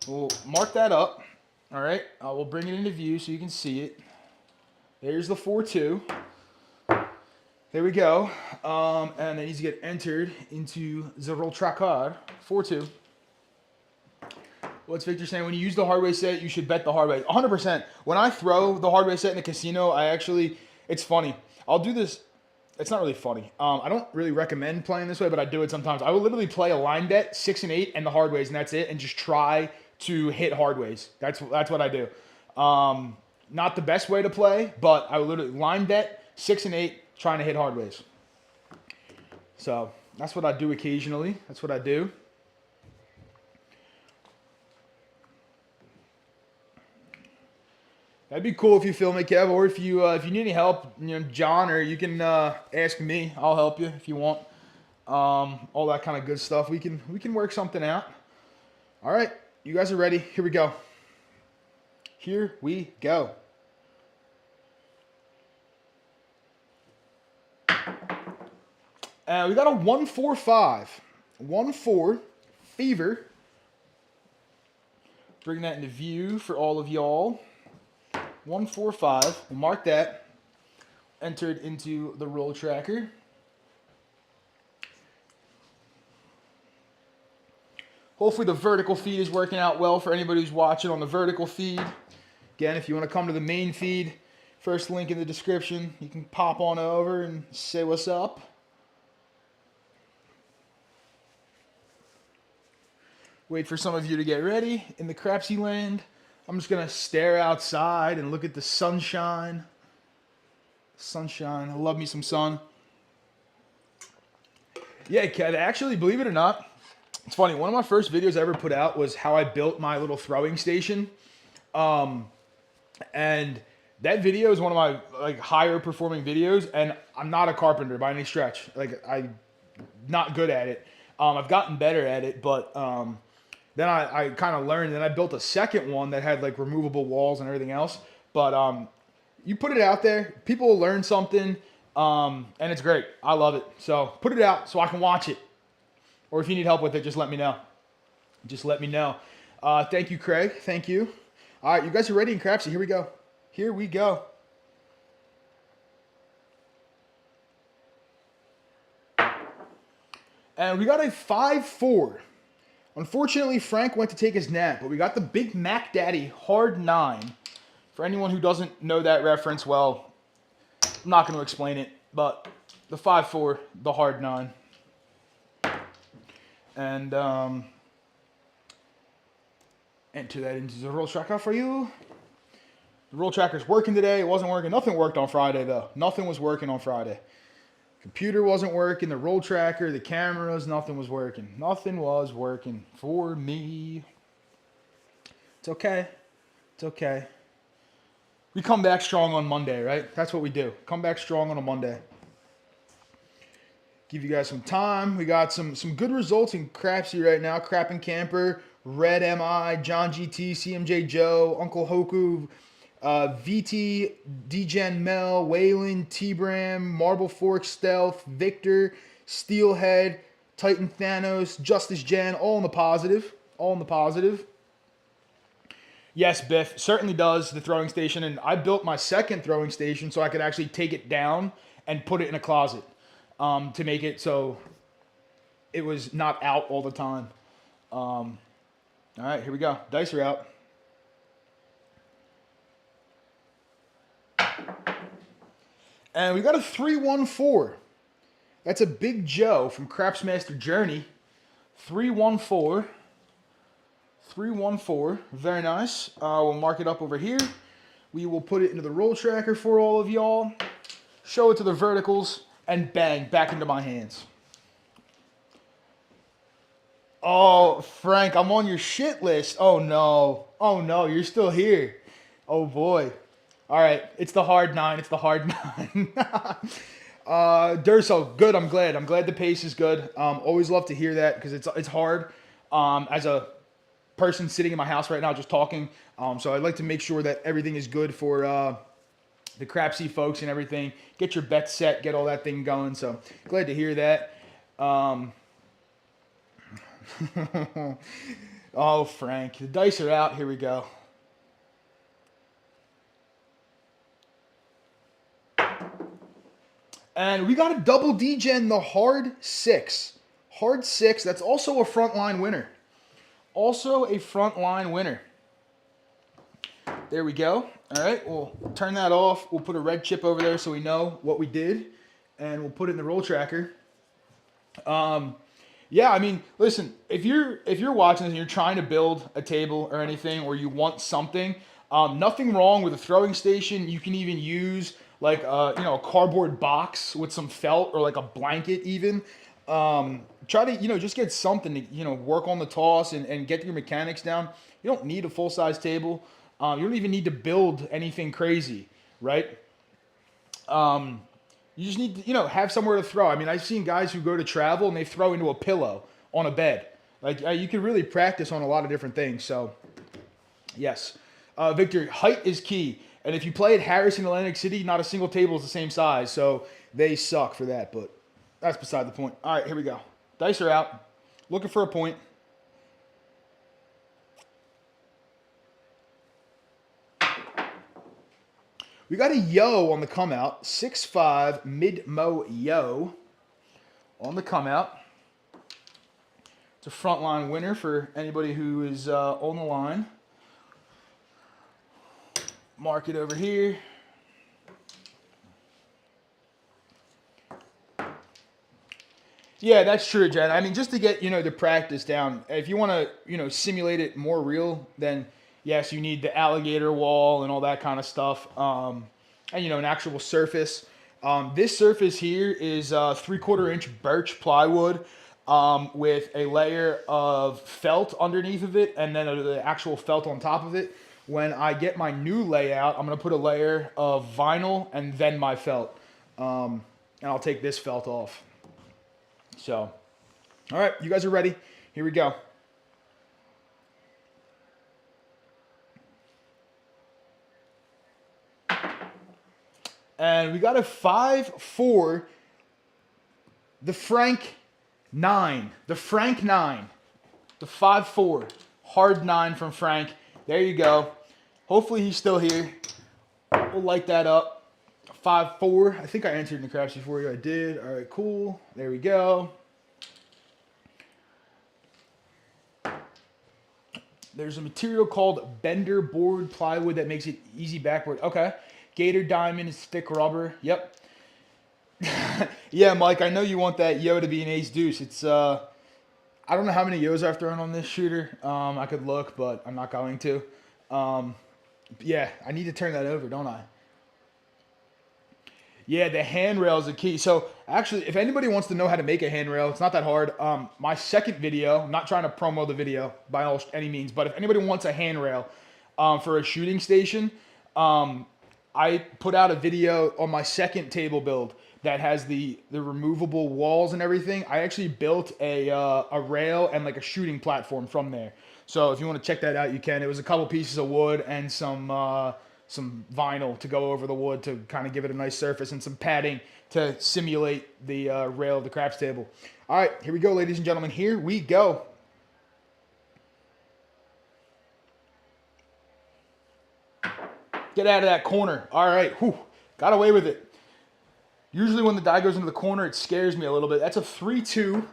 We'll mark that up. All right. We'll bring it into view so you can see it. There's the 4-2. There we go. And then he's get entered into the roll tracker. 4-2. What's Victor saying? When you use the hard way set, you should bet the hard way. 100%. When I throw the hard way set in the casino, it's funny. I'll do this. It's not really funny. I don't really recommend playing this way, but I do it sometimes. I will literally play a line bet, 6 and 8, and the hard ways, and that's it, and just try to hit hard ways. That's what I do. Not the best way to play, but I will literally line bet, 6 and 8, trying to hit hard ways. So that's what I do occasionally. That's what I do. That'd be cool if you film it, Kev, or if you need any help, John, or you can ask me. I'll help you if you want. All that kind of good stuff. We can work something out. All right, you guys are ready. Here we go. Here we go. We got a 1-4-5. 1-4 fever. Bring that into view for all of y'all. 1-4-5. We'll mark that. Enter it into the roll tracker. Hopefully the vertical feed is working out well for anybody who's watching on the vertical feed. Again, if you want to come to the main feed, first link in the description. You can pop on over and say what's up. Wait for some of you to get ready. In the Crapsee land, I'm just going to stare outside and look at the sunshine. Sunshine. I love me some sun. Yeah, Kev, actually, believe it or not, it's funny. One of my first videos I ever put out was how I built my little throwing station. And that video is one of my higher performing videos, and I'm not a carpenter by any stretch. I'm not good at it. I've gotten better at it, but then I kind of learned, and I built a second one that had removable walls and everything else. But you put it out there, people will learn something, and it's great. I love it. So put it out so I can watch it. Or if you need help with it, just let me know. Just let me know. Thank you, Craig. Thank you. All right, you guys are ready in Crapsee. Here we go. Here we go. And we got a 5-4. Unfortunately, Frank went to take his nap, but we got the Big Mac Daddy hard 9. For anyone who doesn't know that reference, well, I'm not going to explain it, but the 5-4, the hard 9. And enter that into the roll tracker for you. The roll tracker's working today. It wasn't working. Nothing worked on Friday, though. Nothing was working on Friday. Computer wasn't working. The roll tracker, the cameras, nothing was working. Nothing was working for me. It's okay. It's okay. We come back strong on Monday, right? That's what we do. Come back strong on a Monday. Give you guys some time. We got some good results in Crapsee right now. Crap and Camper, Red MI, John GT, CMJ Joe, Uncle Hoku, VT, Degen Mel, Waylon, T-Bram, Marble Fork Stealth, Victor, Steelhead, Titan Thanos, Justice Jen, all in the positive. All in the positive. Yes, Biff, certainly does, the throwing station. And I built my second throwing station so I could actually take it down and put it in a closet. To make it so it was not out all the time. All right, here we go. Dice are out. And we got a 3-1-4. That's a Big Joe from Crapse Master Journey. 3-1-4. 3-1-4. Very nice. We'll mark it up over here. We will put it into the roll tracker for all of y'all. Show it to the verticals. And bang, back into my hands. Oh, Frank, I'm on your shit list. Oh, no. Oh, no, you're still here. Oh, boy. All right, it's the hard 9. It's the hard 9. Durso, good, I'm glad. I'm glad the pace is good. Always love to hear that because it's hard as a person sitting in my house right now just talking. So I'd like to make sure that everything is good for the Crapsee folks and everything. Get your bets set, get all that thing going. So glad to hear that. Oh, Frank, the dice are out. Here we go. And we got a double Degen, the hard 6. Hard 6, that's also a frontline winner. Also a frontline winner. There we go. All right, we'll turn that off. We'll put a red chip over there so we know what we did. And we'll put it in the roll tracker. Yeah, I mean, listen, if you're watching this and you're trying to build a table or anything, or you want something, nothing wrong with a throwing station. You can even use like a cardboard box with some felt or like a blanket even. Try to just get something to work on the toss and get your mechanics down. You don't need a full size table. You don't even need to build anything crazy, right? You just need to, have somewhere to throw. I mean, I've seen guys who go to travel and they throw into a pillow on a bed. Like, you can really practice on a lot of different things. So, yes. Victor, height is key. And if you play at Harrison, Atlantic City, not a single table is the same size. So, they suck for that. But that's beside the point. All right, here we go. Dice are out. Looking for a point. We got a yo on the come out. 6'5", mid-mo yo on the come out. It's a frontline winner for anybody who is on the line. Mark it over here. Yeah, that's true, Jen. I mean, just to get, the practice down, if you want to, simulate it more real, then yes, you need the alligator wall and all that kind of stuff. And, an actual surface. This surface here is 3/4 inch birch plywood with a layer of felt underneath of it and then the actual felt on top of it. When I get my new layout, I'm going to put a layer of vinyl and then my felt. And I'll take this felt off. So, all right, you guys are ready. Here we go. And we got a 5-4, the Frank 9. The Frank 9. The 5-4. Hard 9 from Frank. There you go. Hopefully he's still here. We'll light that up. 5-4. I think I entered in the Crapsee for you. I did. All right, cool. There we go. There's a material called bender board plywood that makes it easy backboard. Okay. Gator diamond is thick rubber. Yep. Yeah, Mike, I know you want that yo to be an ace deuce. It's I don't know how many yos I've thrown on this shooter. I could look, but I'm not going to. Yeah, I need to turn that over, don't I? Yeah, the handrail is the key. So actually, if anybody wants to know how to make a handrail, it's not that hard. My second video, I'm not trying to promo the video by any means, but if anybody wants a handrail for a shooting station, I put out a video on my second table build that has the removable walls and everything. I actually built a rail and like a shooting platform from there. So if you want to check that out, you can. It was a couple pieces of wood and some vinyl to go over the wood to kind of give it a nice surface and some padding to simulate the rail of the craps table. All right, here we go, ladies and gentlemen. Here we go. Get out of that corner. All right, whew, got away with it. Usually when the die goes into the corner, it scares me a little bit. That's a 3-2-5.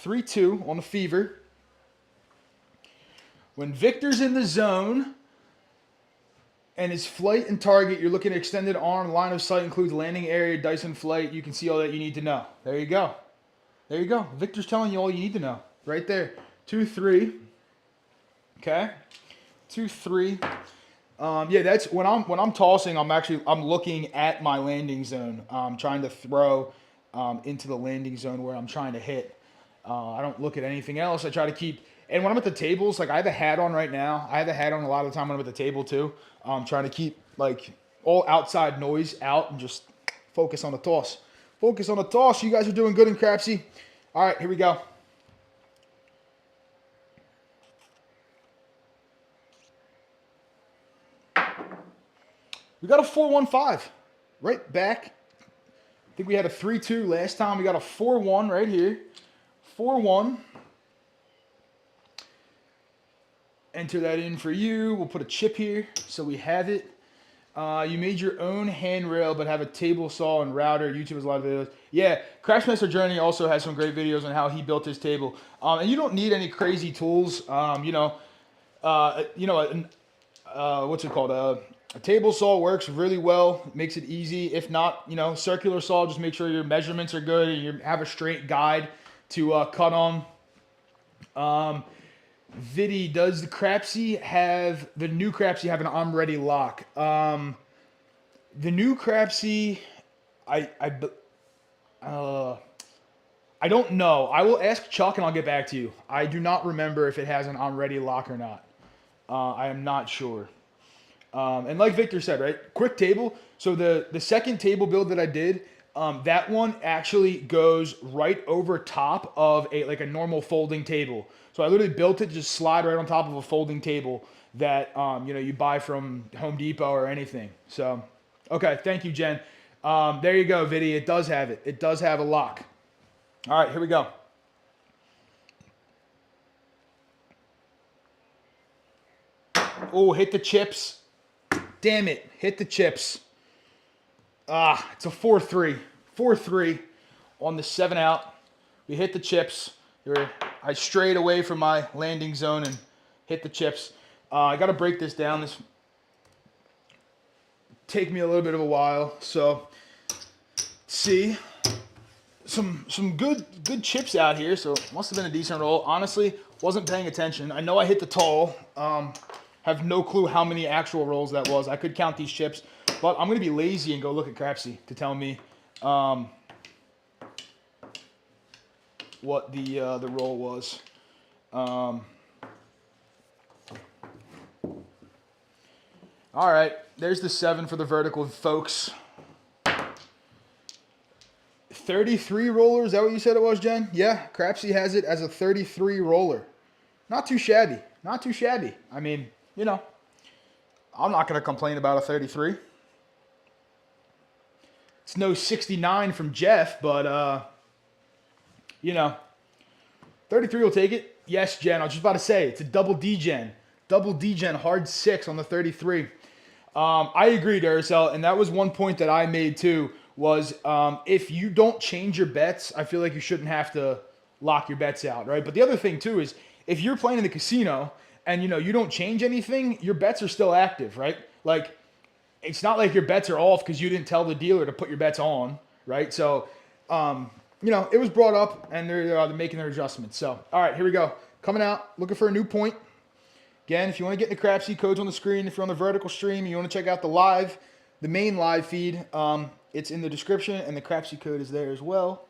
3-2 on the fever. When Victor's in the zone and his flight and target, you're looking at extended arm. Line of sight includes landing area, dice and flight. You can see all that you need to know. There you go. There you go. Victor's telling you all you need to know. Right there. 2-3. Okay. 2-3. Yeah, that's when I'm tossing. I'm looking at my landing zone. I'm trying to throw into the landing zone where I'm trying to hit. I don't look at anything else. I try to keep. And when I'm at the tables, like I have a hat on right now. I have a hat on a lot of the time when I'm at the table too. I'm trying to keep like all outside noise out and just focus on the toss. Focus on the toss. You guys are doing good in Crapsee. All right, here we go. We got a 4-1-5 right back. I think we had a 3-2 last time. We got a 4-1 right here. 4-1. Enter that in for you. We'll put a chip here so we have it. You made your own handrail but have a table saw and router. YouTube has a lot of videos. Yeah, Craftsmaster Journey also has some great videos on how he built his table. And you don't need any crazy tools. What's it called? A table saw works really well, makes it easy. If not, circular saw, just make sure your measurements are good and you have a straight guide to cut on. Viddy, does the Crapsee have, the new Crapsee have an I'm ready lock? The new Crapsee, I don't know. I will ask Chuck and I'll get back to you. I do not remember if it has an I'm ready lock or not. I am not sure. And like Victor said, right, quick table. So the second table build that I did, that one actually goes right over top of a normal folding table. So I literally built it just slide right on top of a folding table that you buy from Home Depot or anything. So okay, thank you, Jen. There you go, Viddy. It does have it. It does have a lock. All right, here we go. Oh, hit the chips. Damn it, hit the chips. It's a 4-3. 4-3 on the 7 out. We hit the chips. I strayed away from my landing zone and hit the chips. I got to break this down. This take me a little bit of a while. So, see, some good chips out here. So must have been a decent roll. Honestly, wasn't paying attention. I know I hit the tall. Have no clue how many actual rolls that was. I could count these chips, but I'm gonna be lazy and go look at Crapsee to tell me what the roll was. All right, there's the 7 for the vertical, folks. 33 roller, is that what you said it was, Jen? Yeah, Crapsee has it as a 33 roller. Not too shabby. Not too shabby. I mean, I'm not going to complain about a 33. It's no 69 from Jeff, but, 33 will take it. Yes, Jen, I was just about to say, it's a double Degen. Double Degen, hard 6 on the 33. I agree, Duracell, and that was one point that I made too, was if you don't change your bets, I feel like you shouldn't have to lock your bets out, right? But the other thing too is, if you're playing in the casino and you don't change anything, your bets are still active, right? Like, it's not like your bets are off because you didn't tell the dealer to put your bets on, right? So, it was brought up and they're making their adjustments. So, all right, here we go. Coming out, looking for a new point. Again, if you want to get the Crapsee, codes on the screen. If you're on the vertical stream, you want to check out the main live feed, it's in the description, and the Crapsee code is there as well.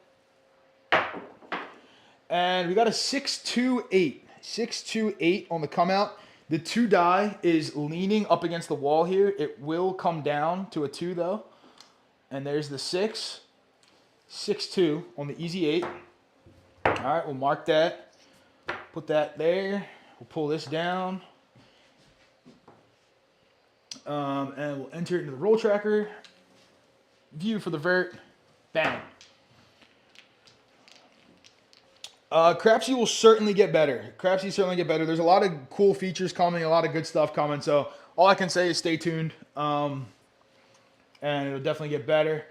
And we got a 628. 628 on the come out. The 2 die is leaning up against the wall here. It will come down to a 2 though. And there's the 6. 6-2 on the easy 8. All right, we'll mark that. Put that there. We'll pull this down. And we'll enter it into the roll tracker. View for the vert. Bang. Crapsee will certainly get better. Crapsee certainly get better. There's a lot of cool features coming, a lot of good stuff coming. So all I can say is stay tuned. And it'll definitely get better.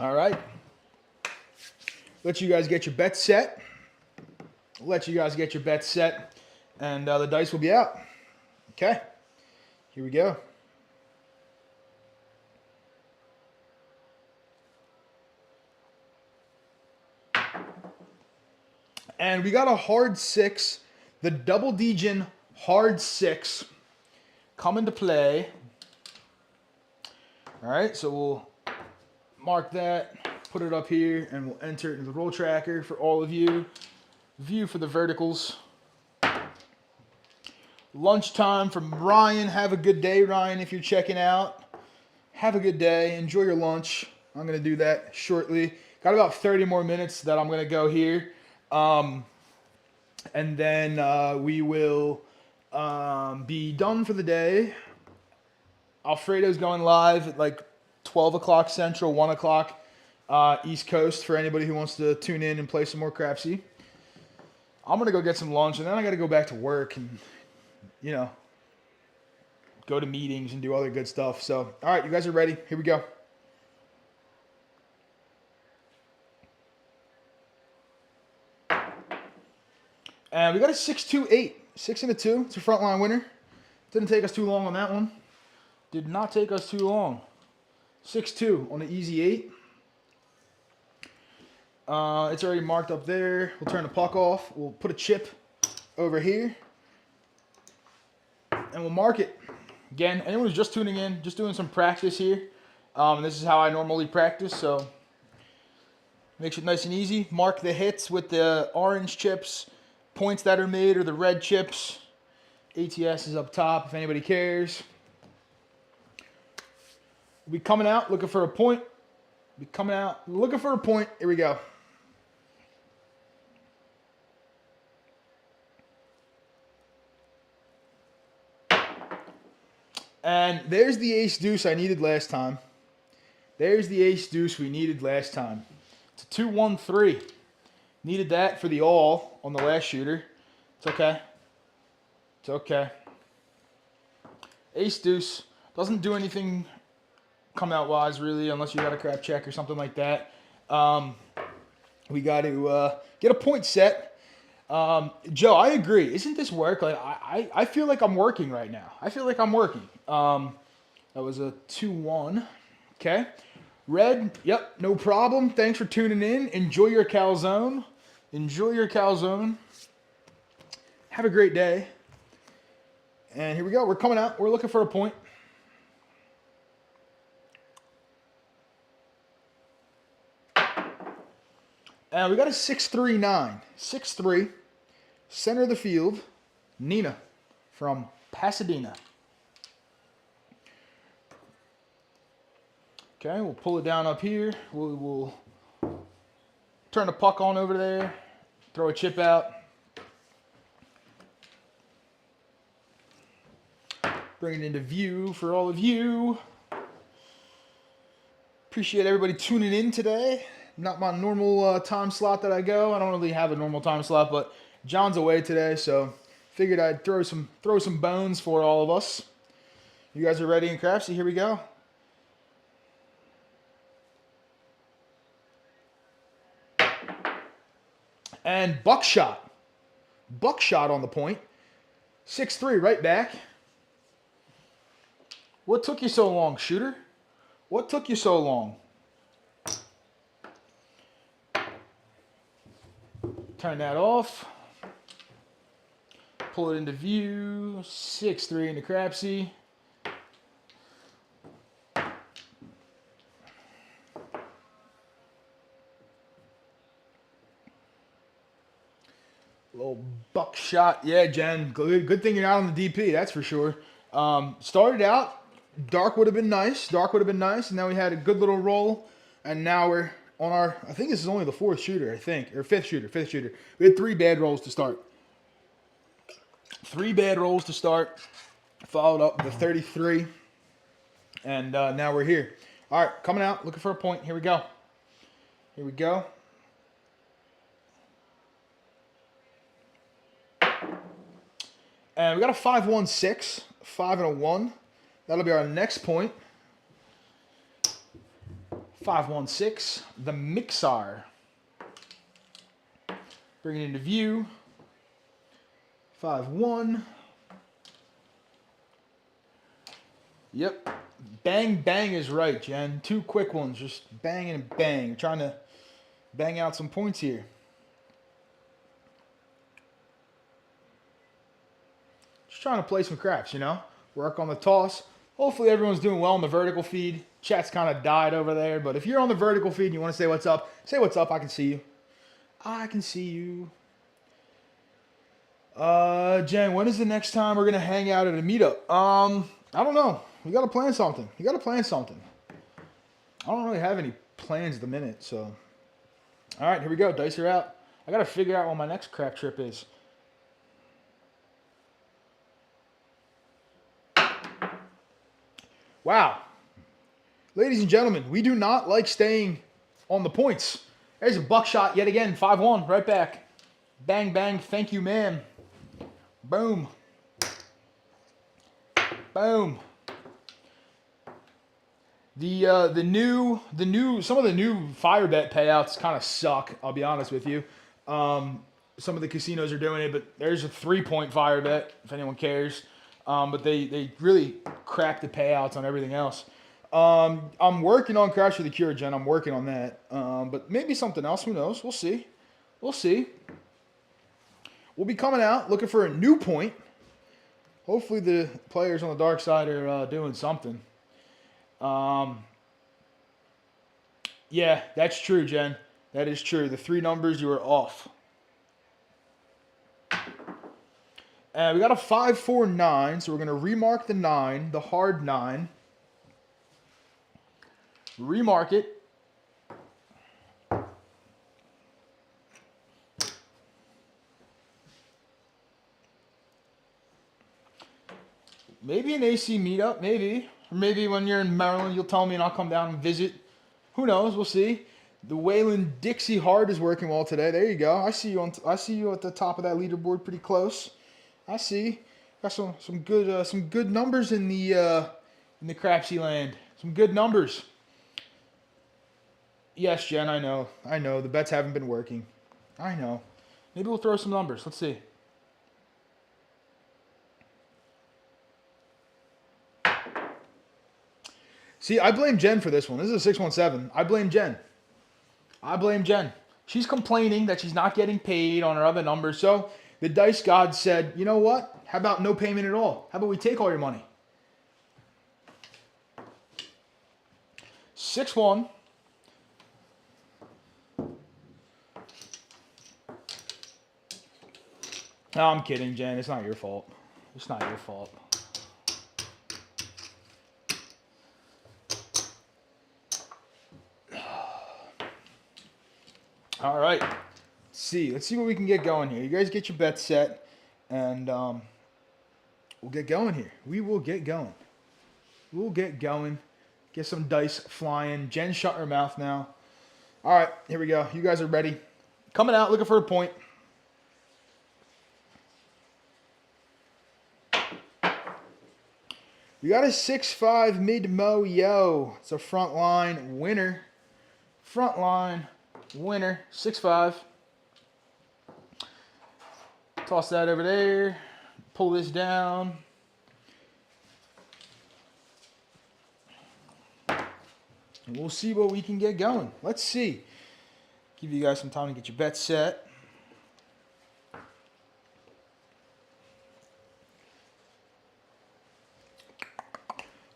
All right. Let you guys get your bets set. And the dice will be out. Okay. Here we go. And we got a hard 6. The double Degen hard 6 come into play. All right, so we'll mark that, put it up here, and we'll enter it into the roll tracker for all of you. View for the verticals. Lunchtime from Ryan. Have a good day, Ryan, if you're checking out. Have a good day. Enjoy your lunch. I'm going to do that shortly. Got about 30 more minutes that I'm going to go here. And then we will be done for the day. Alfredo's going live at like 12 o'clock Central, 1 o'clock East Coast for anybody who wants to tune in and play some more Crapsee. I'm going to go get some lunch, and then I got to go back to work and, go to meetings and do other good stuff. So, all right, you guys are ready. Here we go. And we got a 6-2-8. 6 and a 2. It's a frontline winner. Didn't take us too long on that one. Did not take us too long. 6-2 on the easy 8. It's already marked up there. We'll turn the puck off. We'll put a chip over here. And we'll mark it. Again, anyone who's just tuning in, just doing some practice here. This is how I normally practice. So Makes it nice and easy. Mark the hits with the orange chips, points that are made, or the red chips. ATS is up top if anybody cares. We'll be coming out looking for a point. Be coming out looking for a point. Here we go. And there's the ace deuce I needed last time. There's the ace deuce we needed last time. It's a 2-1-3. Needed that for the all on the last shooter. It's okay. It's okay. Ace deuce doesn't do anything come out wise really, unless you got a crap check or something like that. We got to get a point set. Joe, I agree. Isn't this work? Like I feel like I'm working right now. I feel like I'm working. That was a 2-1. Okay. Red, yep, no problem. Thanks for tuning in. Enjoy your calzone. Enjoy your calzone. Have a great day. And here we go. We're coming out. We're looking for a point. And we got a 6-3-9. 6-3. Center of the field. Nina from Pasadena. Okay, we'll pull it down up here. We'll turn the puck on over there. Throw a chip out. Bring it into view for all of you. Appreciate everybody tuning in today. Not my normal time slot that I go. I don't really have a normal time slot, but John's away today, so figured I'd throw some bones for all of us. You guys are ready in Crapsee? Here we go. And buckshot. Buckshot on the point. 6-3 right back. What took you so long, shooter? What took you so long? Turn that off. Pull it into view. 6-3 into Crapsee. Little buckshot. Yeah, Jen. Good thing you're not on the DP, that's for sure. Started out, dark would have been nice. Dark would have been nice. And now we had a good little roll. And now we're on our, I think this is only the fourth shooter, I think. Or fifth shooter. We had 3 bad rolls to start. 3 bad rolls to start. Followed up with a 33. And now we're here. All right, coming out, looking for a point. Here we go. Here we go. And we got a 5-1-6, 5 and a 1. That'll be our next point. 5-1-6, the Mixar. Bring it into view. 5-1. Yep. Bang, bang is right, Jen. 2 quick ones, just bang and bang. Trying to bang out some points here. Trying to play some craps, you know, work on the toss. Hopefully everyone's doing well on the vertical feed. Chat's kind of died over there, but if you're on the vertical feed and you want to say what's up, say what's up. I can see you. I can see you. Jen, when is the next time we're gonna hang out at a meetup? I don't know. We gotta plan something. You gotta plan something. I don't really have any plans at the minute, so. All right, here we go. Dice are out. I gotta figure out what my next crap trip is. Wow. Ladies and gentlemen, we do not like staying on the points. There's a buckshot yet again. 5-1, right back. Bang, bang, thank you, man. Boom. Boom. Some of the new fire bet payouts kind of suck, I'll be honest with you. Some of the casinos are doing it, but there's a 3-point fire bet, if anyone cares. But they really crap the payouts on everything else. I'm working on Crash for the Cure, Jen. I'm working on that. But maybe something else. Who knows? We'll see. We'll see. We'll be coming out looking for a new point. Hopefully the players on the dark side are doing something. Yeah, that's true, Jen. That is true. The 3 numbers, you are off. And we got a 5, 4, 9. So we're going to remark the 9, the hard 9. Remark it. Maybe an AC meetup, maybe. Or maybe when you're in Maryland, you'll tell me and I'll come down and visit. Who knows? We'll see. The Wayland Dixie Hard is working well today. There you go. I see you at the top of that leaderboard, pretty close. I see. Got some good numbers in the Crapsee land. Some good numbers. Yes, Jen, I know. The bets haven't been working. I know. Maybe we'll throw some numbers. Let's see. See, I blame Jen for this one. This is a 617. I blame Jen. She's complaining that she's not getting paid on her other numbers. So the dice god said, you know what? How about no payment at all? How about we take all your money? 6-1. No, I'm kidding, Jen. It's not your fault. It's not your fault. All right. Let's see what we can get going here. You guys get your bets set, and we'll get going here. We will get going. We'll get going. Get some dice flying. Jen shut her mouth now. All right, here we go. You guys are ready. Coming out, looking for a point. We got a 6-5 mid-mo yo. It's a front line winner. Front line winner. 6-5. Toss that over there. Pull this down. And we'll see what we can get going. Let's see. Give you guys some time to get your bets set.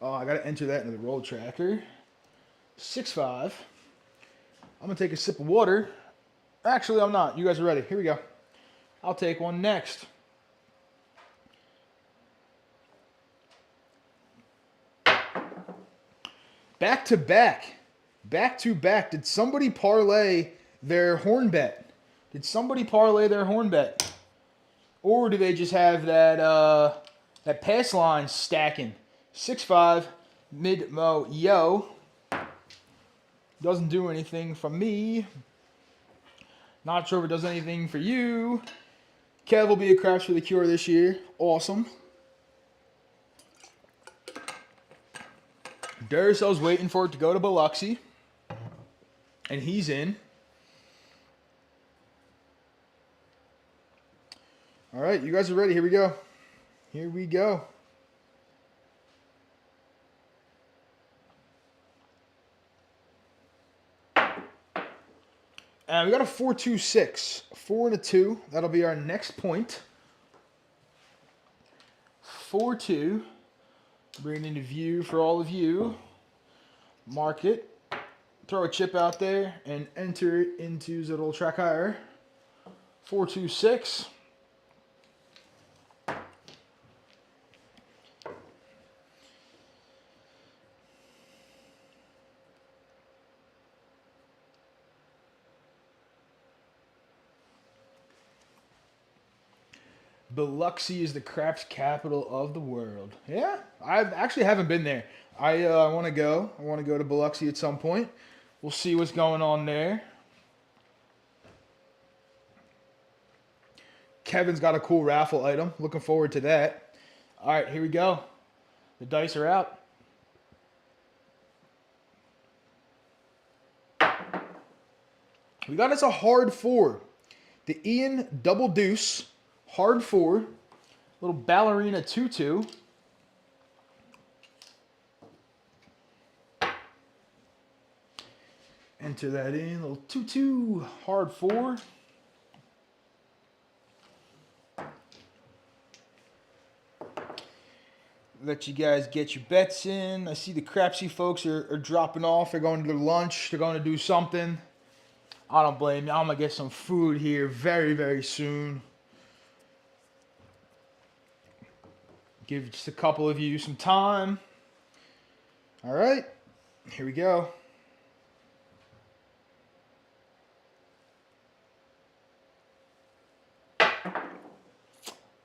Oh, I got to enter that into the roll tracker. 6-5. I'm going to take a sip of water. Actually, I'm not. You guys are ready. Here we go. I'll take one next. Back to back. Back to back. Did somebody parlay their horn bet? Or do they just have that pass line stacking? 6-5 mid-mo yo. Doesn't do anything for me. Not sure if it does anything for you. Kev will be a Crapse for the cure this year. Awesome. Duracel's waiting for it to go to Biloxi. And he's in. All right, you guys are ready. Here we go. Here we go. And we got a 4-2-6. 4 and a 2. That'll be our next point. 4-2. Bring it into view for all of you. Mark it. Throw a chip out there and enter it into the little tracker. 4-2-6. Biloxi is the craps capital of the world. Yeah, I actually haven't been there. I want to go. I want to go to Biloxi at some point. We'll see what's going on there. Kevin's got a cool raffle item. Looking forward to that. All right, here we go. The dice are out. We got us a hard 4. The Ian double deuce. Hard 4, little ballerina 2-2. Enter that in, little 2-2, hard 4. Let you guys get your bets in. I see the Crapsee folks are dropping off. They're going to their lunch. They're going to do something. I don't blame you. I'm going to get some food here very, very soon. Give just a couple of you some time. All right, here we go.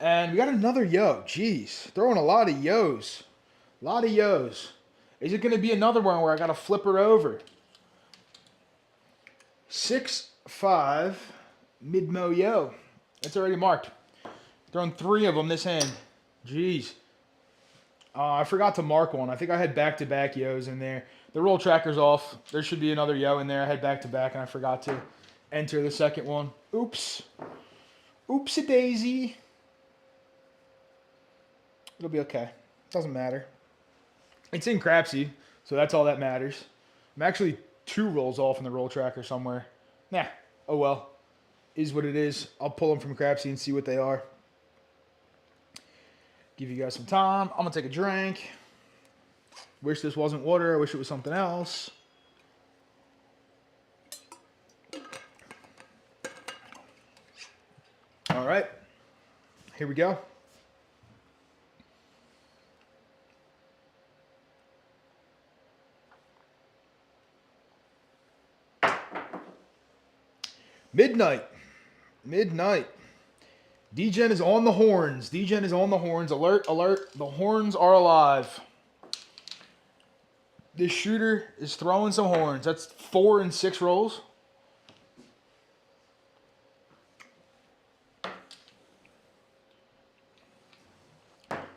And we got another yo. Jeez, throwing a lot of yos. A lot of yos. Is it going to be another one where I got to flip her over? 6-5 mid-mo yo. That's already marked. Throwing 3 of them this hand. Jeez. I forgot to mark one. I think I had back-to-back yos in there. The roll tracker's off. There should be another yo in there. I had back-to-back and I forgot to enter the second one. Oops. Oopsie-daisy. It'll be okay. Doesn't matter. It's in Crapsee, so that's all that matters. I'm actually 2 rolls off in the roll tracker somewhere. Nah, oh well. Is what it is. I'll pull them from Crapsee and see what they are. Give you guys some time. I'm going to take a drink. Wish this wasn't water. I wish it was something else. All right. Here we go. Midnight. Degen is on the horns. Degen is on the horns. Alert, alert. The horns are alive. This shooter is throwing some horns. That's 4 and 6 rolls.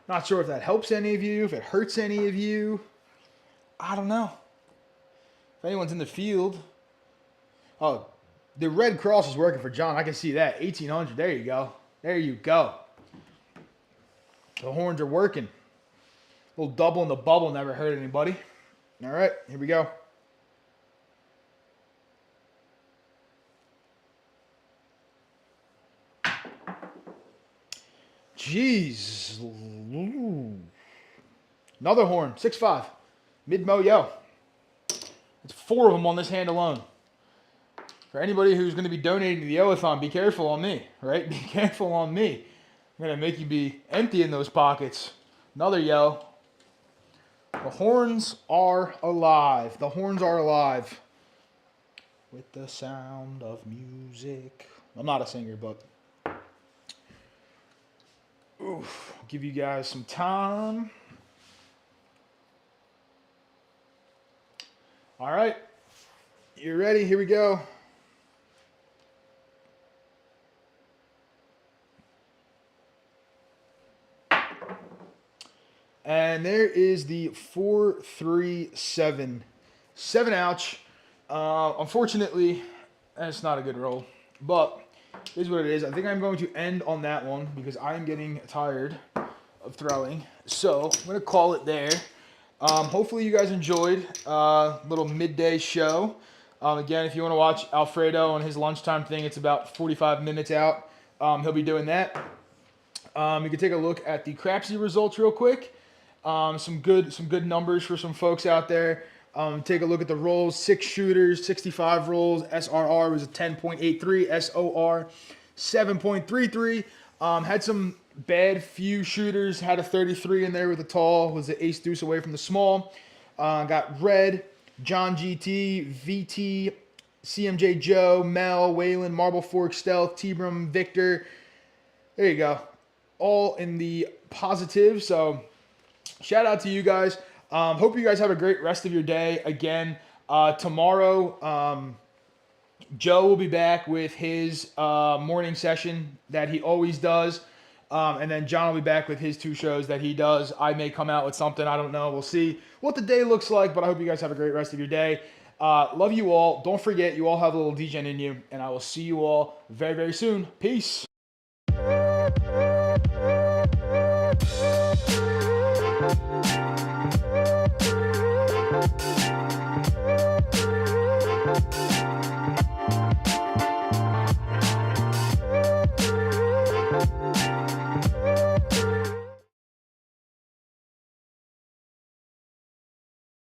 Not sure if that helps any of you, if it hurts any of you. I don't know. If anyone's in the field. Oh, the red cross is working for John. I can see that. 1800. There you go. There you go. The horns are working. A little double in the bubble never hurt anybody. All right, here we go. Jeez. Ooh. Another horn. 6-5. Mid-mo yo. It's 4 of them on this hand alone. For anybody who's going to be donating to the Yo-a-thon, be careful on me, right? Be careful on me. I'm going to make you be empty in those pockets. Another yo. The horns are alive. The horns are alive. With the sound of music. I'm not a singer, but... Oof. I'll give you guys some time. All right. You ready? Here we go. And there is the 4-3-7. 7 ouch. Unfortunately, that's not a good roll. But here's what it is. I think I'm going to end on that one because I'm getting tired of throwing. So I'm going to call it there. Hopefully you guys enjoyed little midday show. Again, if you want to watch Alfredo on his lunchtime thing, it's about 45 minutes out. He'll be doing that. You can take a look at the Crapsee results real quick. Some good numbers for some folks out there. Take a look at the rolls. 6 shooters, 65 rolls. SRR was a 10.83. SOR 7.33. Had some bad few shooters. Had a 33 in there with a tall. Was the ace deuce away from the small. Got red, John GT, VT, CMJ Joe, Mel, Waylon, Marble Fork, Stealth, T-Brum, Victor. There you go. All in the positive. So shout out to you guys. Hope you guys have a great rest of your day. Again, tomorrow, Joe will be back with his morning session that he always does. And then John will be back with his 2 shows that he does. I may come out with something. I don't know. We'll see what the day looks like. But I hope you guys have a great rest of your day. Love you all. Don't forget, you all have a little Degen in you. And I will see you all very, very soon. Peace.